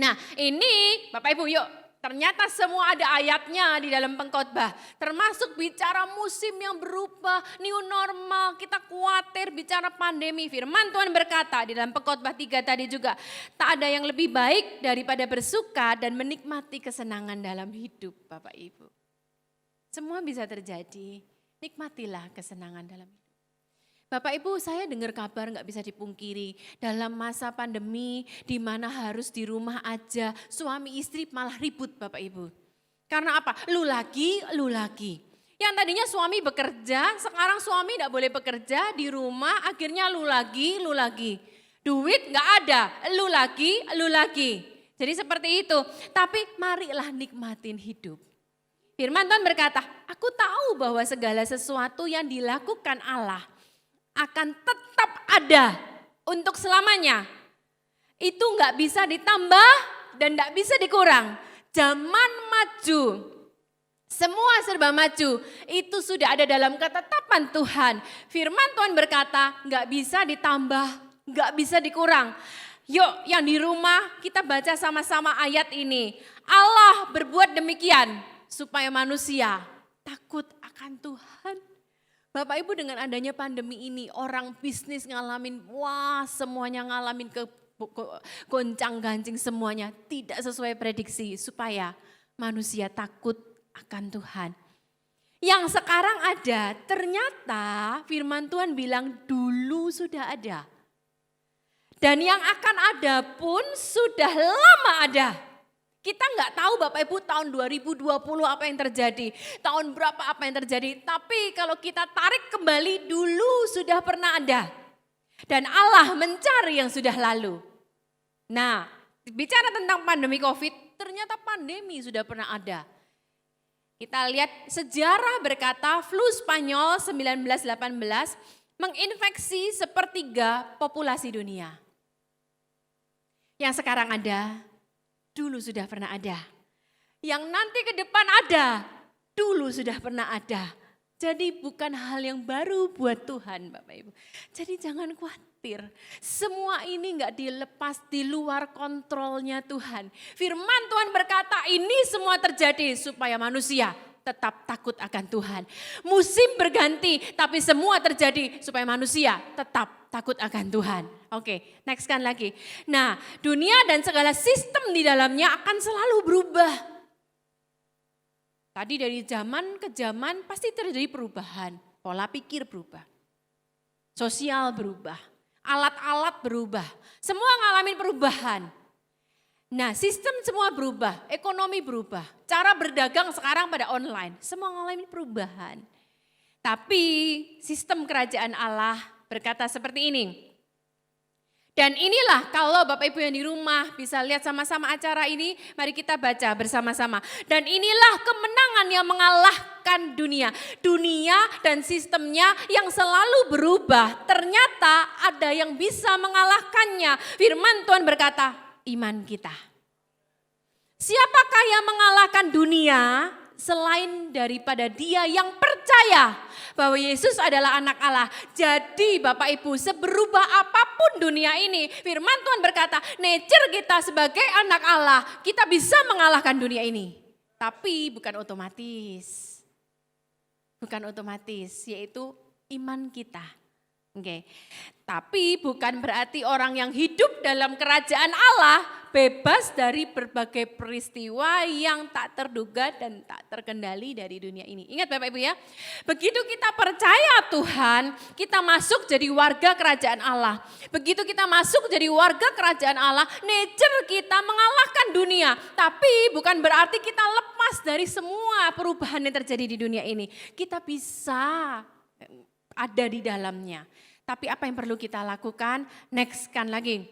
Nah ini Bapak Ibu yuk. Ternyata semua ada ayatnya di dalam pengkhotbah. Termasuk bicara musim yang berubah, new normal, kita khawatir bicara pandemi. Firman Tuhan berkata di dalam pengkhotbah 3 tadi juga. Tak ada yang lebih baik daripada bersuka dan menikmati kesenangan dalam hidup Bapak Ibu. Semua bisa terjadi, nikmatilah kesenangan dalam hidup. Bapak Ibu, saya dengar kabar nggak bisa dipungkiri dalam masa pandemi di mana harus di rumah aja, suami istri malah ribut Bapak Ibu. Karena apa? Lu lagi. Yang tadinya suami bekerja, sekarang suami nggak boleh bekerja di rumah, akhirnya lu lagi. Duit nggak ada, lu lagi. Jadi seperti itu. Tapi marilah nikmatin hidup. Firman Tuhan berkata, aku tahu bahwa segala sesuatu yang dilakukan Allah akan tetap ada untuk selamanya. Itu nggak bisa ditambah dan nggak bisa dikurang. Zaman maju, semua serba maju, itu sudah ada dalam ketetapan Tuhan. Firman Tuhan berkata nggak bisa ditambah, nggak bisa dikurang. Yuk yang di rumah kita baca sama-sama ayat ini. Allah berbuat demikian supaya manusia takut akan Tuhan. Bapak Ibu dengan adanya pandemi ini orang bisnis ngalamin, semuanya ngalamin goncang gancing semuanya. Tidak sesuai prediksi supaya manusia takut akan Tuhan. Yang sekarang ada ternyata firman Tuhan bilang dulu sudah ada. Dan yang akan ada pun sudah lama ada. Kita nggak tahu Bapak Ibu tahun 2020 apa yang terjadi, tahun berapa apa yang terjadi. Tapi kalau kita tarik kembali dulu sudah pernah ada. Dan Allah mencari yang sudah lalu. Nah bicara tentang pandemi COVID, ternyata pandemi sudah pernah ada. Kita lihat sejarah berkata flu Spanyol 1918 menginfeksi sepertiga populasi dunia. Yang sekarang ada, dulu sudah pernah ada. Yang nanti ke depan ada, dulu sudah pernah ada. Jadi bukan hal yang baru buat Tuhan Bapak Ibu. Jadi jangan khawatir, semua ini enggak dilepas di luar kontrolnya Tuhan. Firman Tuhan berkata ini semua terjadi supaya manusia tetap takut akan Tuhan. Musim berganti tapi semua terjadi supaya manusia tetap takut akan Tuhan. Oke, next kan lagi. Nah, dunia dan segala sistem di dalamnya akan selalu berubah. Tadi dari zaman ke zaman pasti terjadi perubahan. Pola pikir berubah. Sosial berubah. Alat-alat berubah. Semua ngalamin perubahan. Nah, sistem semua berubah. Ekonomi berubah. Cara berdagang sekarang pada online. Semua ngalamin perubahan. Tapi sistem kerajaan Allah berkata seperti ini. Dan inilah kalau Bapak Ibu yang di rumah bisa lihat sama-sama acara ini, mari kita baca bersama-sama. Dan inilah kemenangan yang mengalahkan dunia. Dunia dan sistemnya yang selalu berubah, ternyata ada yang bisa mengalahkannya. Firman Tuhan berkata, iman kita. Siapakah yang mengalahkan dunia selain daripada dia yang percaya bahwa Yesus adalah anak Allah. Jadi Bapak Ibu, seberubah apapun dunia ini, firman Tuhan berkata, nature kita sebagai anak Allah, kita bisa mengalahkan dunia ini. Tapi bukan otomatis. Bukan otomatis, yaitu iman kita. Oke. Tapi bukan berarti orang yang hidup dalam kerajaan Allah bebas dari berbagai peristiwa yang tak terduga dan tak terkendali dari dunia ini. Ingat Bapak Ibu ya, begitu kita percaya Tuhan, kita masuk jadi warga kerajaan Allah. Begitu kita masuk jadi warga kerajaan Allah, nature kita mengalahkan dunia. Tapi bukan berarti kita lepas dari semua perubahan yang terjadi di dunia ini. Kita bisa ada di dalamnya. Tapi apa yang perlu kita lakukan? Next-kan lagi.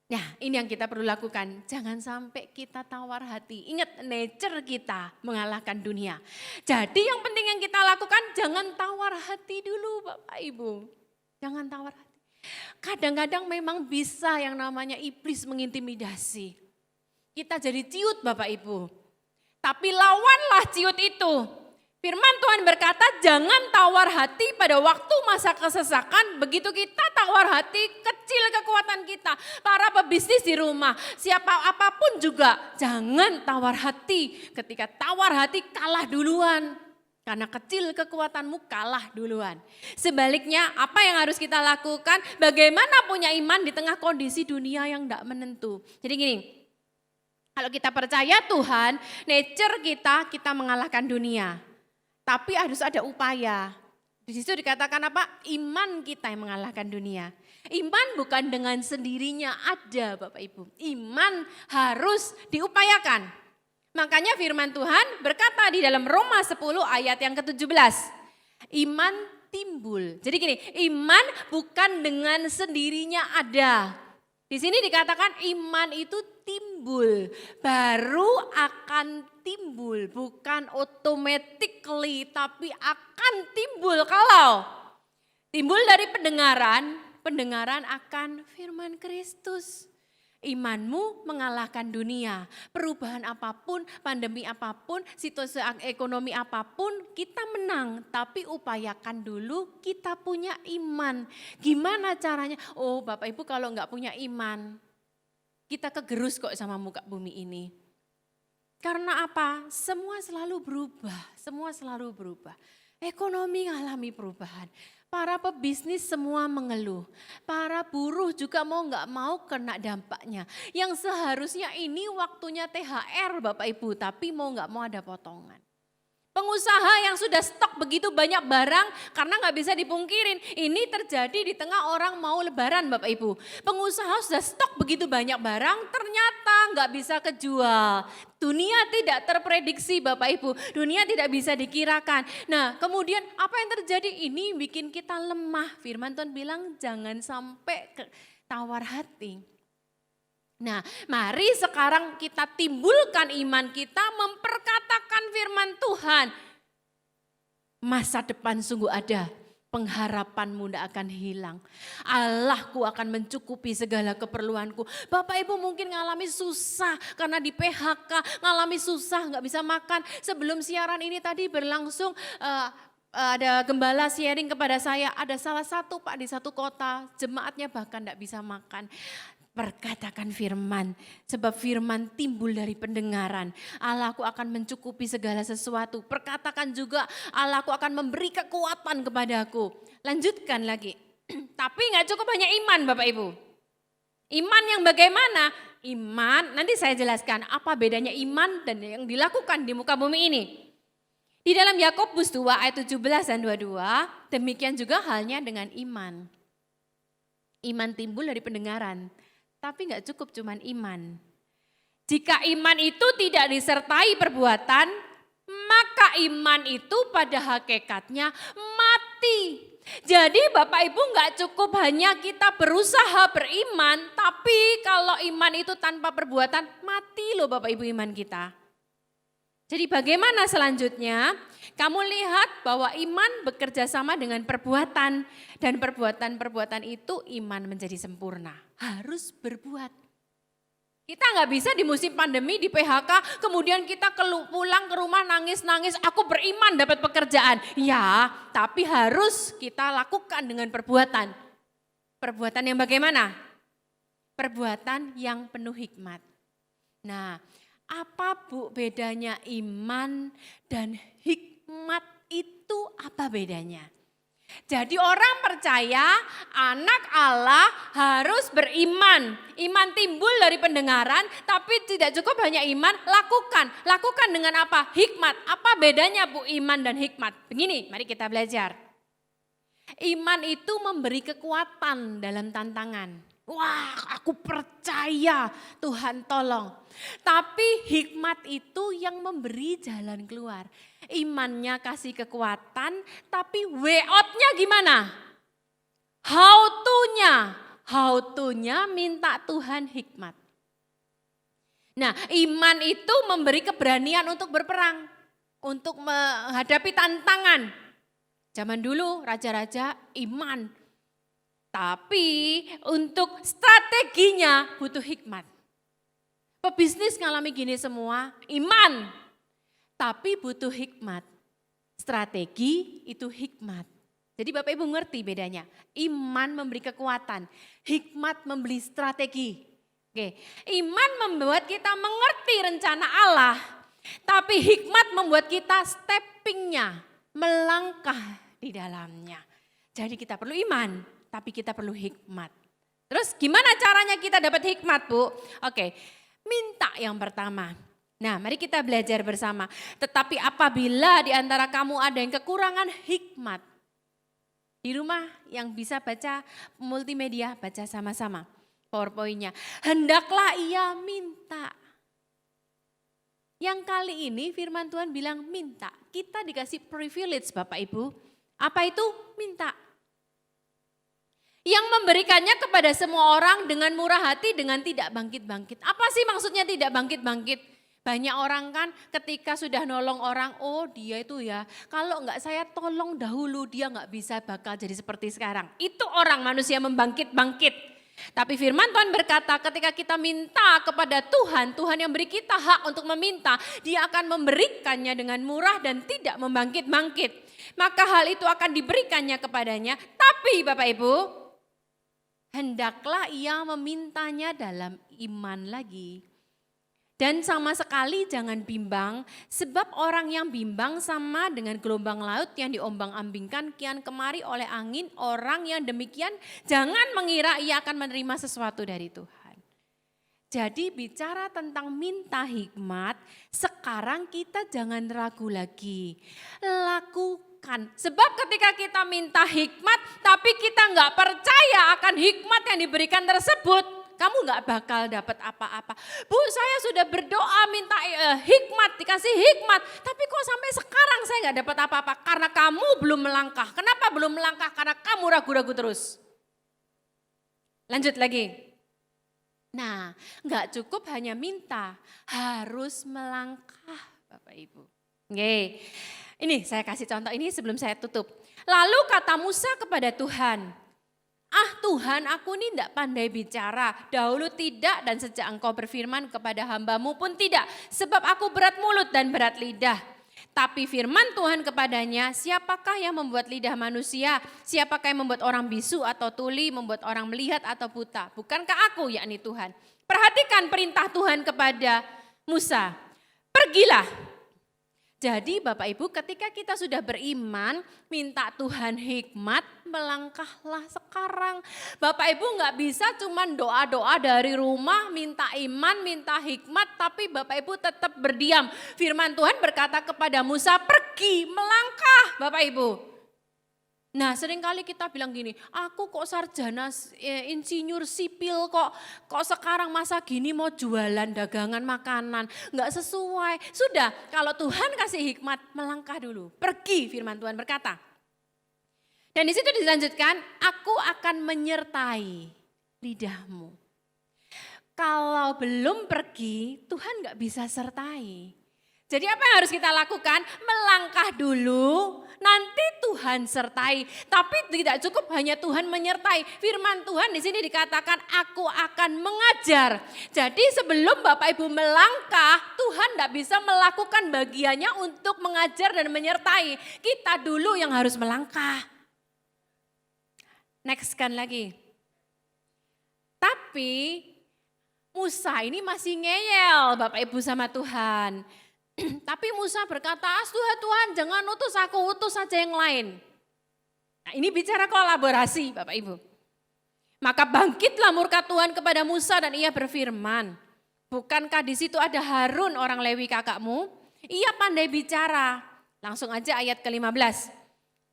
Nah, ini yang kita perlu lakukan. Jangan sampai kita tawar hati. Ingat, nature kita mengalahkan dunia. Jadi yang penting yang kita lakukan, jangan tawar hati dulu Bapak Ibu. Jangan tawar hati. Kadang-kadang memang bisa yang namanya iblis mengintimidasi. Kita jadi ciut Bapak Ibu. Tapi lawanlah ciut itu. Firman Tuhan berkata, jangan tawar hati pada waktu masa kesesakan. Begitu kita tawar hati, kecil kekuatan kita. Para pebisnis di rumah, siapa apapun juga, jangan tawar hati. Ketika tawar hati, kalah duluan. Karena kecil kekuatanmu, kalah duluan. Sebaliknya, apa yang harus kita lakukan? Bagaimana punya iman di tengah kondisi dunia yang tidak menentu. Jadi gini, kalau kita percaya Tuhan, nature kita mengalahkan dunia. Tapi harus ada upaya. Di situ dikatakan apa? Iman kita yang mengalahkan dunia. Iman bukan dengan sendirinya ada Bapak Ibu. Iman harus diupayakan. Makanya firman Tuhan berkata di dalam Roma 10 ayat yang ke-17. Iman timbul. Jadi gini, iman bukan dengan sendirinya ada. Di sini dikatakan iman itu timbul, baru akan timbul, bukan automatically tapi akan timbul. Kalau timbul dari pendengaran akan firman Kristus. Imanmu mengalahkan dunia, perubahan apapun, pandemi apapun, situasi ekonomi apapun, kita menang. Tapi upayakan dulu kita punya iman. Gimana caranya? Oh Bapak Ibu kalau enggak punya iman, kita kegerus kok sama muka bumi ini. Karena apa? Semua selalu berubah. Ekonomi mengalami perubahan. Para pebisnis semua mengeluh. Para buruh juga mau nggak mau kena dampaknya. Yang seharusnya ini waktunya THR Bapak Ibu, tapi mau nggak mau ada potongan. Pengusaha yang sudah stok begitu banyak barang karena nggak bisa dipungkirin. Ini terjadi di tengah orang mau lebaran Bapak Ibu. Pengusaha sudah stok begitu banyak barang ternyata nggak bisa kejual. Dunia tidak terprediksi Bapak Ibu. Dunia tidak bisa dikirakan. Nah kemudian apa yang terjadi? Ini bikin kita lemah. Firman Tuhan bilang jangan sampai tawar hati. Nah, mari sekarang kita timbulkan iman kita memperkatakan firman Tuhan. Masa depan sungguh ada, pengharapanmu tidak akan hilang. Allahku akan mencukupi segala keperluanku. Bapak Ibu mungkin ngalami susah karena di PHK, ngalami susah nggak bisa makan. Sebelum siaran ini tadi berlangsung ada gembala sharing kepada saya, ada salah satu Pak di satu kota, jemaatnya bahkan tidak bisa makan. Perkatakan firman, sebab firman timbul dari pendengaran. Allahku akan mencukupi segala sesuatu. Perkatakan juga Allahku akan memberi kekuatan kepadaku. Lanjutkan lagi. Tapi gak cukup hanya iman Bapak Ibu. Iman yang bagaimana? Iman, nanti saya jelaskan apa bedanya iman dan yang dilakukan di muka bumi ini. Di dalam Yakobus 2 ayat 17 dan 22, demikian juga halnya dengan iman. Iman timbul dari pendengaran. Tapi nggak cukup cuman iman. Jika iman itu tidak disertai perbuatan, maka iman itu pada hakikatnya mati. Jadi Bapak Ibu nggak cukup hanya kita berusaha beriman, tapi kalau iman itu tanpa perbuatan, mati loh Bapak Ibu iman kita. Jadi bagaimana selanjutnya? Kamu lihat bahwa iman bekerja sama dengan perbuatan. Dan perbuatan-perbuatan itu iman menjadi sempurna. Harus berbuat. Kita nggak bisa di musim pandemi, di PHK, kemudian kita pulang ke rumah nangis-nangis, aku beriman dapat pekerjaan. Ya, tapi harus kita lakukan dengan perbuatan. Perbuatan yang bagaimana? Perbuatan yang penuh hikmat. Nah, apa Bu bedanya iman dan hikmat itu apa bedanya? Jadi orang percaya anak Allah harus beriman. Iman timbul dari pendengaran, tapi tidak cukup hanya iman, lakukan. Lakukan dengan apa? Hikmat. Apa bedanya Bu iman dan hikmat? Begini, mari kita belajar. Iman itu memberi kekuatan dalam tantangan. Wah, aku percaya Tuhan tolong. Tapi hikmat itu yang memberi jalan keluar. Imannya kasih kekuatan, tapi way out-nya gimana? How to-nya minta Tuhan hikmat. Nah, iman itu memberi keberanian untuk berperang, untuk menghadapi tantangan. Zaman dulu raja-raja iman, tapi untuk strateginya butuh hikmat. Pebisnis ngalami gini semua, iman, tapi butuh hikmat. Strategi itu hikmat. Jadi Bapak Ibu ngerti bedanya. Iman memberi kekuatan, hikmat memberi strategi. Oke, iman membuat kita mengerti rencana Allah, tapi hikmat membuat kita steppingnya, melangkah di dalamnya. Jadi kita perlu iman, tapi kita perlu hikmat. Terus gimana caranya kita dapat hikmat, Bu? Oke, minta yang pertama. Nah, mari kita belajar bersama. Tetapi apabila di antara kamu ada yang kekurangan hikmat, di rumah yang bisa baca multimedia, baca sama-sama PowerPoint-nya. Hendaklah ia minta. Yang kali ini firman Tuhan bilang minta. Kita dikasih privilege Bapak Ibu. Apa itu? Minta. Yang memberikannya kepada semua orang dengan murah hati, dengan tidak bangkit-bangkit. Apa sih maksudnya tidak bangkit-bangkit? Banyak orang kan ketika sudah nolong orang, oh dia itu ya, kalau enggak saya tolong dahulu dia enggak bisa bakal jadi seperti sekarang. Itu orang manusia membangkit-bangkit. Tapi firman Tuhan berkata ketika kita minta kepada Tuhan, Tuhan yang beri kita hak untuk meminta, dia akan memberikannya dengan murah dan tidak membangkit-bangkit. Maka hal itu akan diberikannya kepadanya. Tapi Bapak Ibu, hendaklah ia memintanya dalam iman lagi. Dan sama sekali jangan bimbang, sebab orang yang bimbang sama dengan gelombang laut yang diombang-ambingkan kian kemari oleh angin. Orang yang demikian jangan mengira ia akan menerima sesuatu dari Tuhan. Jadi bicara tentang minta hikmat, sekarang kita jangan ragu lagi. Lakukan. Sebab ketika kita minta hikmat, tapi kita nggak percaya akan hikmat yang diberikan tersebut, kamu gak bakal dapat apa-apa. Bu, saya sudah berdoa minta hikmat, dikasih hikmat. Tapi kok sampai sekarang saya gak dapat apa-apa? Karena kamu belum melangkah. Kenapa belum melangkah? Karena kamu ragu-ragu terus. Lanjut lagi. Nah, gak cukup hanya minta, harus melangkah Bapak Ibu. Oke, ini saya kasih contoh ini sebelum saya tutup. Lalu kata Musa kepada Tuhan, Tuhan, aku ini tidak pandai bicara, dahulu tidak dan sejak engkau berfirman kepada hambamu pun tidak. Sebab aku berat mulut dan berat lidah. Tapi firman Tuhan kepadanya, siapakah yang membuat lidah manusia? Siapakah yang membuat orang bisu atau tuli, membuat orang melihat atau buta? Bukankah aku, yakni Tuhan? Perhatikan perintah Tuhan kepada Musa, pergilah. Jadi Bapak Ibu ketika kita sudah beriman, minta Tuhan hikmat, melangkahlah sekarang. Bapak Ibu nggak bisa cuman doa-doa dari rumah, minta iman, minta hikmat, tapi Bapak Ibu tetap berdiam. Firman Tuhan berkata kepada Musa, pergi, melangkah Bapak Ibu. Nah seringkali kita bilang gini, aku kok sarjana insinyur sipil kok sekarang masa gini mau jualan dagangan makanan, nggak sesuai. Sudah kalau Tuhan kasih hikmat melangkah dulu, pergi firman Tuhan berkata. Dan di situ dilanjutkan, aku akan menyertai lidahmu. Kalau belum pergi Tuhan nggak bisa sertai. Jadi apa yang harus kita lakukan? Melangkah dulu, nanti Tuhan sertai. Tapi tidak cukup hanya Tuhan menyertai. Firman Tuhan di sini dikatakan aku akan mengajar. Jadi sebelum Bapak Ibu melangkah, Tuhan tidak bisa melakukan bagiannya untuk mengajar dan menyertai. Kita dulu yang harus melangkah. Next kan lagi. Tapi Musa ini masih ngeyel Bapak Ibu sama Tuhan. Tapi Musa berkata, Tuhan jangan utus aku, utus saja yang lain. Nah, ini bicara kolaborasi Bapak Ibu. Maka bangkitlah murka Tuhan kepada Musa dan ia berfirman, bukankah di situ ada Harun orang Lewi kakakmu? Ia pandai bicara. Langsung aja ayat ke-15.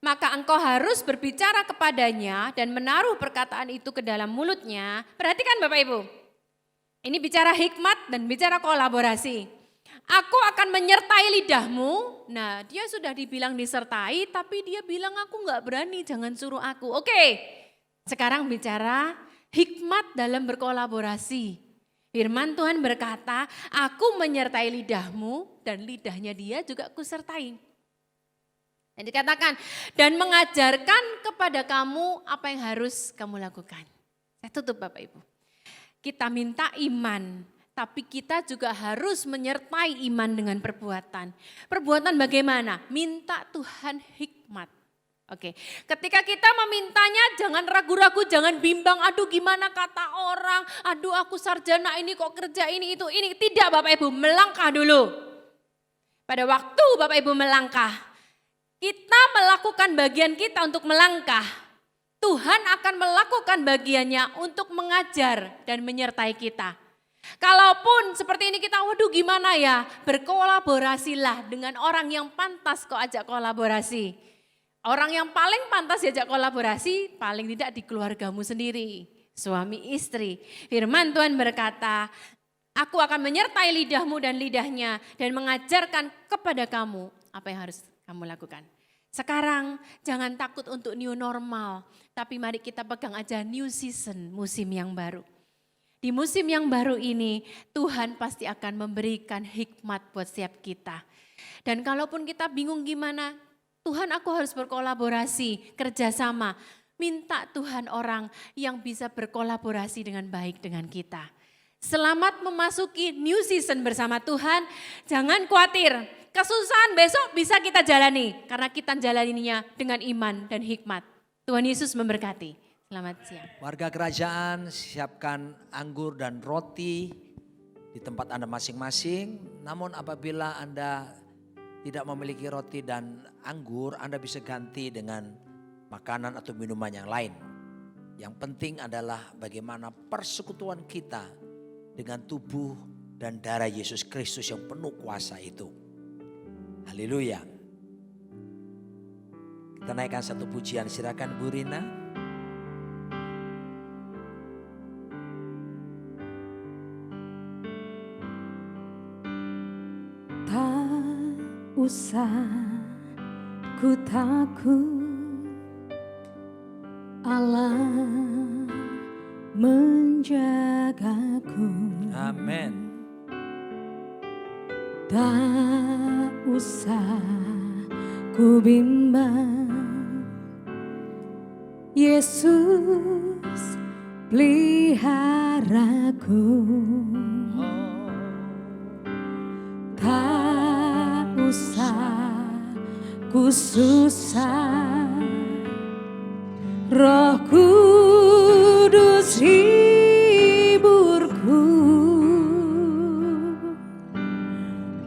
Maka engkau harus berbicara kepadanya dan menaruh perkataan itu ke dalam mulutnya. Perhatikan Bapak Ibu. Ini bicara hikmat dan bicara kolaborasi. Aku akan menyertai lidahmu. Nah, dia sudah dibilang disertai tapi dia bilang aku gak berani, jangan suruh aku. Oke, sekarang bicara hikmat dalam berkolaborasi. Firman Tuhan berkata, aku menyertai lidahmu dan lidahnya dia juga aku sertai. Dan dikatakan, dan mengajarkan kepada kamu apa yang harus kamu lakukan. Saya tutup Bapak Ibu. Kita minta iman, tapi kita juga harus menyertai iman dengan perbuatan. Perbuatan bagaimana? Minta Tuhan hikmat. Oke, ketika kita memintanya jangan ragu-ragu, jangan bimbang, aduh gimana kata orang, aduh aku sarjana ini kok kerja ini itu, ini. Tidak Bapak Ibu, melangkah dulu. Pada waktu Bapak Ibu melangkah, kita melakukan bagian kita untuk melangkah. Tuhan akan melakukan bagiannya untuk mengajar dan menyertai kita. Kalaupun seperti ini kita, waduh gimana ya, berkolaborasilah dengan orang yang pantas kok ajak kolaborasi. Orang yang paling pantas diajak kolaborasi, paling tidak di keluargamu sendiri, suami istri. Firman Tuhan berkata, aku akan menyertai lidahmu dan lidahnya dan mengajarkan kepada kamu apa yang harus kamu lakukan. Sekarang jangan takut untuk new normal, tapi mari kita pegang aja new season, musim yang baru. Di musim yang baru ini Tuhan pasti akan memberikan hikmat buat setiap kita. Dan kalaupun kita bingung gimana, Tuhan aku harus berkolaborasi, kerjasama. Minta Tuhan orang yang bisa berkolaborasi dengan baik dengan kita. Selamat memasuki new season bersama Tuhan, jangan khawatir. Kesusahan besok bisa kita jalani karena kita jalaninya dengan iman dan hikmat. Tuhan Yesus memberkati. Selamat siang. Warga kerajaan siapkan anggur dan roti di tempat Anda masing-masing. Namun apabila Anda tidak memiliki roti dan anggur, Anda bisa ganti dengan makanan atau minuman yang lain. Yang penting adalah bagaimana persekutuan kita dengan tubuh dan darah Yesus Kristus yang penuh kuasa itu. Haleluya. Kita naikkan satu pujian, silakan Bu Rina. Tak usah ku takut, Allah menjagaku. Amin. Tak usah ku bimbang, Yesus peliharaku. Tak usah ku susah, Roh Kudus hiburku.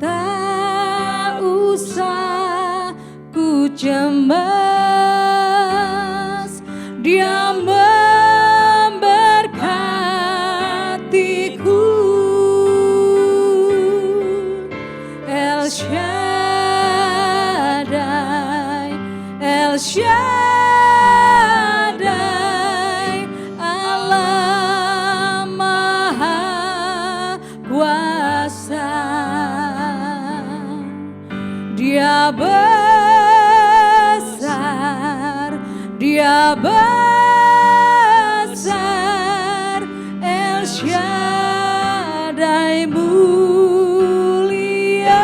Tak usah ku cemas, Dia memberkatiku. El Shaddai, El Shaddai, Allah Maha Kuasa. Dia besar, Dia besar, El Shaddai mulia,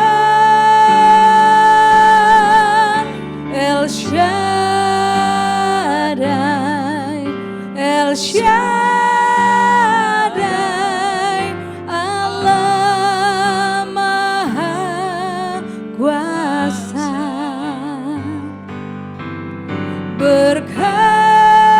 El Shaddai, El Shaddai, Allah Maha Kuasa. Berkat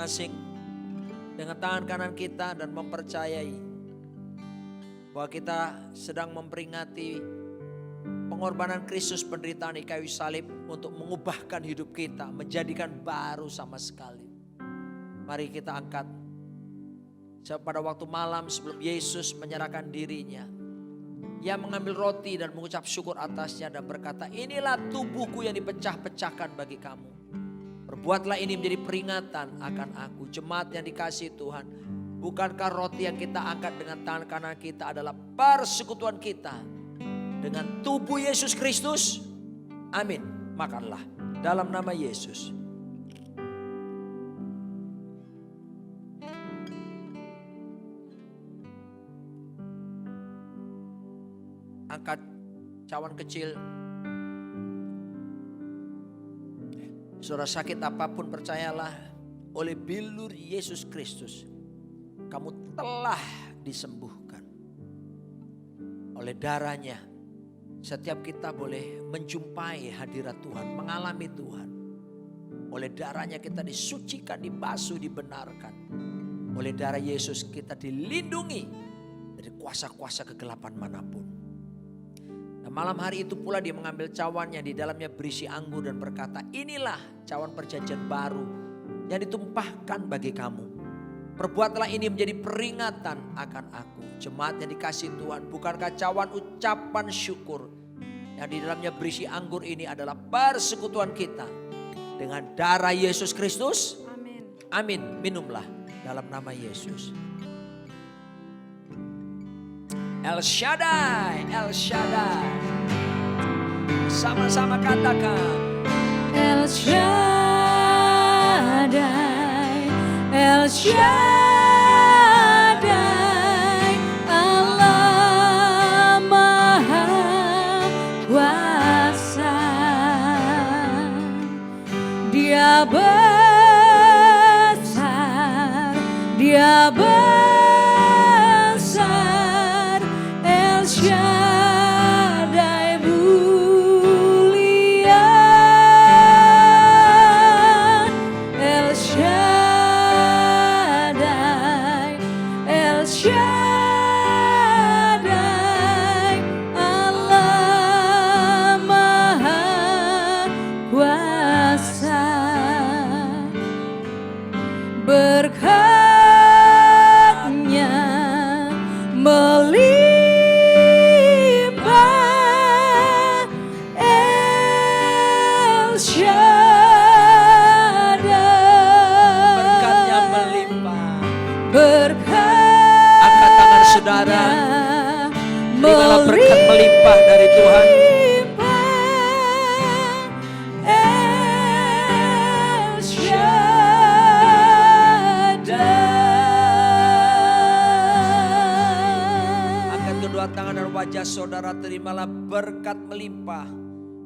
masing-masing dengan tangan kanan kita dan mempercayai bahwa kita sedang memperingati pengorbanan Kristus, penderitaan di kayu salib untuk mengubahkan hidup kita, menjadikan baru sama sekali. Mari kita angkat. Pada waktu malam sebelum Yesus menyerahkan dirinya, Ia mengambil roti dan mengucap syukur atasnya dan berkata, inilah tubuhku yang dipecah-pecahkan bagi kamu. Perbuatlah ini menjadi peringatan akan aku. Jemaat yang dikasihi Tuhan, bukankah roti yang kita angkat dengan tangan kanan kita adalah persekutuan kita dengan tubuh Yesus Kristus? Amin. Makanlah dalam nama Yesus. Angkat cawan kecil. Saudara sakit apapun, percayalah, oleh bilur Yesus Kristus kamu telah disembuhkan. Oleh darahnya setiap kita boleh menjumpai hadirat Tuhan, mengalami Tuhan. Oleh darahnya kita disucikan, dibasuh, dibenarkan. Oleh darah Yesus kita dilindungi dari kuasa-kuasa kegelapan manapun. Nah, malam hari itu pula dia mengambil cawan yang di dalamnya berisi anggur dan berkata, inilah cawan perjanjian baru yang ditumpahkan bagi kamu. Perbuatlah ini menjadi peringatan akan aku. Jemaat yang dikasihi Tuhan, bukankah cawan ucapan syukur yang di dalamnya berisi anggur ini adalah persekutuan kita dengan darah Yesus Kristus? Amin. Amin. Minumlah dalam nama Yesus. El Shaddai, El Shaddai. Sama-sama katakan. El Shaddai, El Shaddai, Allah Maha Kuasa. Dia besar, Dia besar. El Shaddai mulia, El Shaddai, El Shaddai, Allah Maha Kuasa. Berkat-Nya melimpah, El Shaddai. Berkat-Nya melimpah. Berkat Angkat tangan saudara. Terimalah berkat melimpah dari Tuhan. El Shaddai. Angkat kedua tangan dan wajah saudara, terimalah berkat melimpah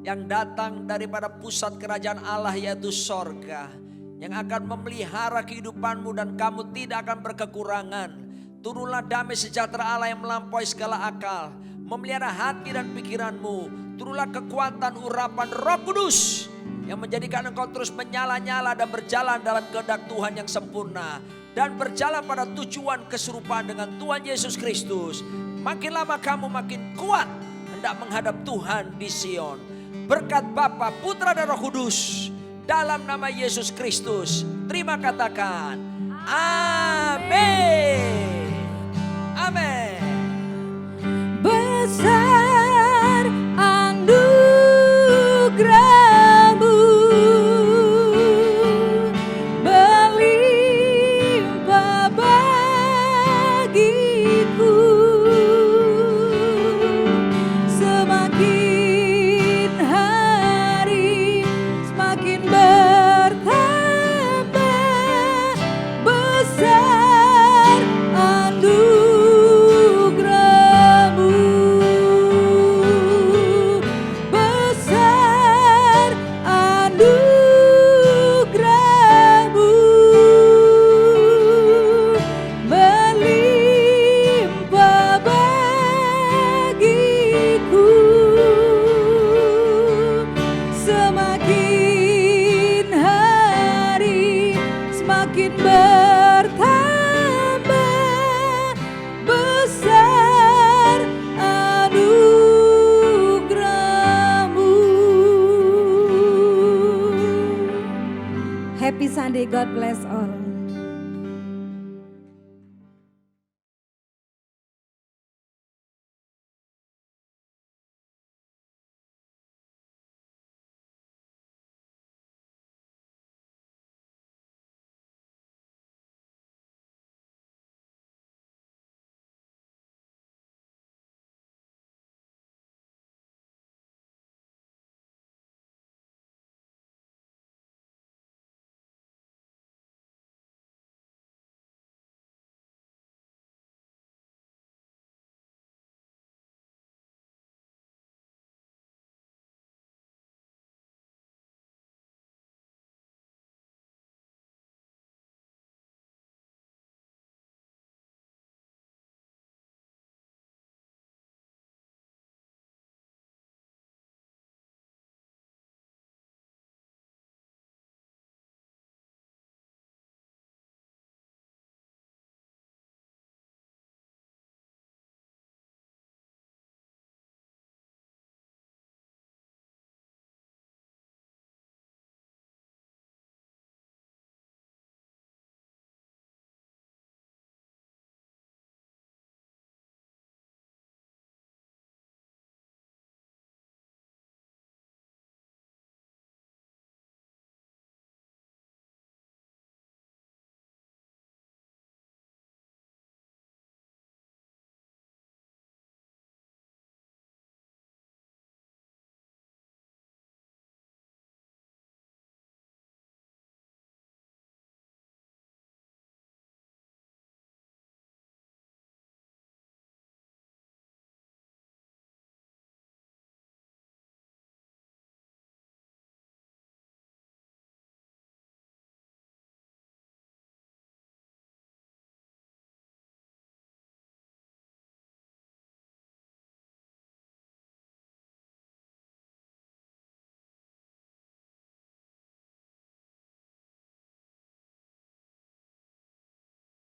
yang datang daripada pusat kerajaan Allah, yaitu sorga, yang akan memelihara kehidupanmu dan kamu tidak akan berkekurangan. Turunlah damai sejahtera Allah yang melampaui segala akal, memelihara hati dan pikiranmu. Turunlah kekuatan urapan Roh Kudus yang menjadikan engkau terus menyala-nyala dan berjalan dalam kehendak Tuhan yang sempurna, dan berjalan pada tujuan keserupaan dengan Tuhan Yesus Kristus. Makin lama kamu makin kuat hendak menghadap Tuhan di Sion. Berkat Bapa, Putra dan Roh Kudus, dalam nama Yesus Kristus. Terima, katakan amin. Amin. Besar anugerah-Mu, berlimpah bagiku. Semakin hari semakin bertambah besar anugerah-Mu. Sunday. God bless all.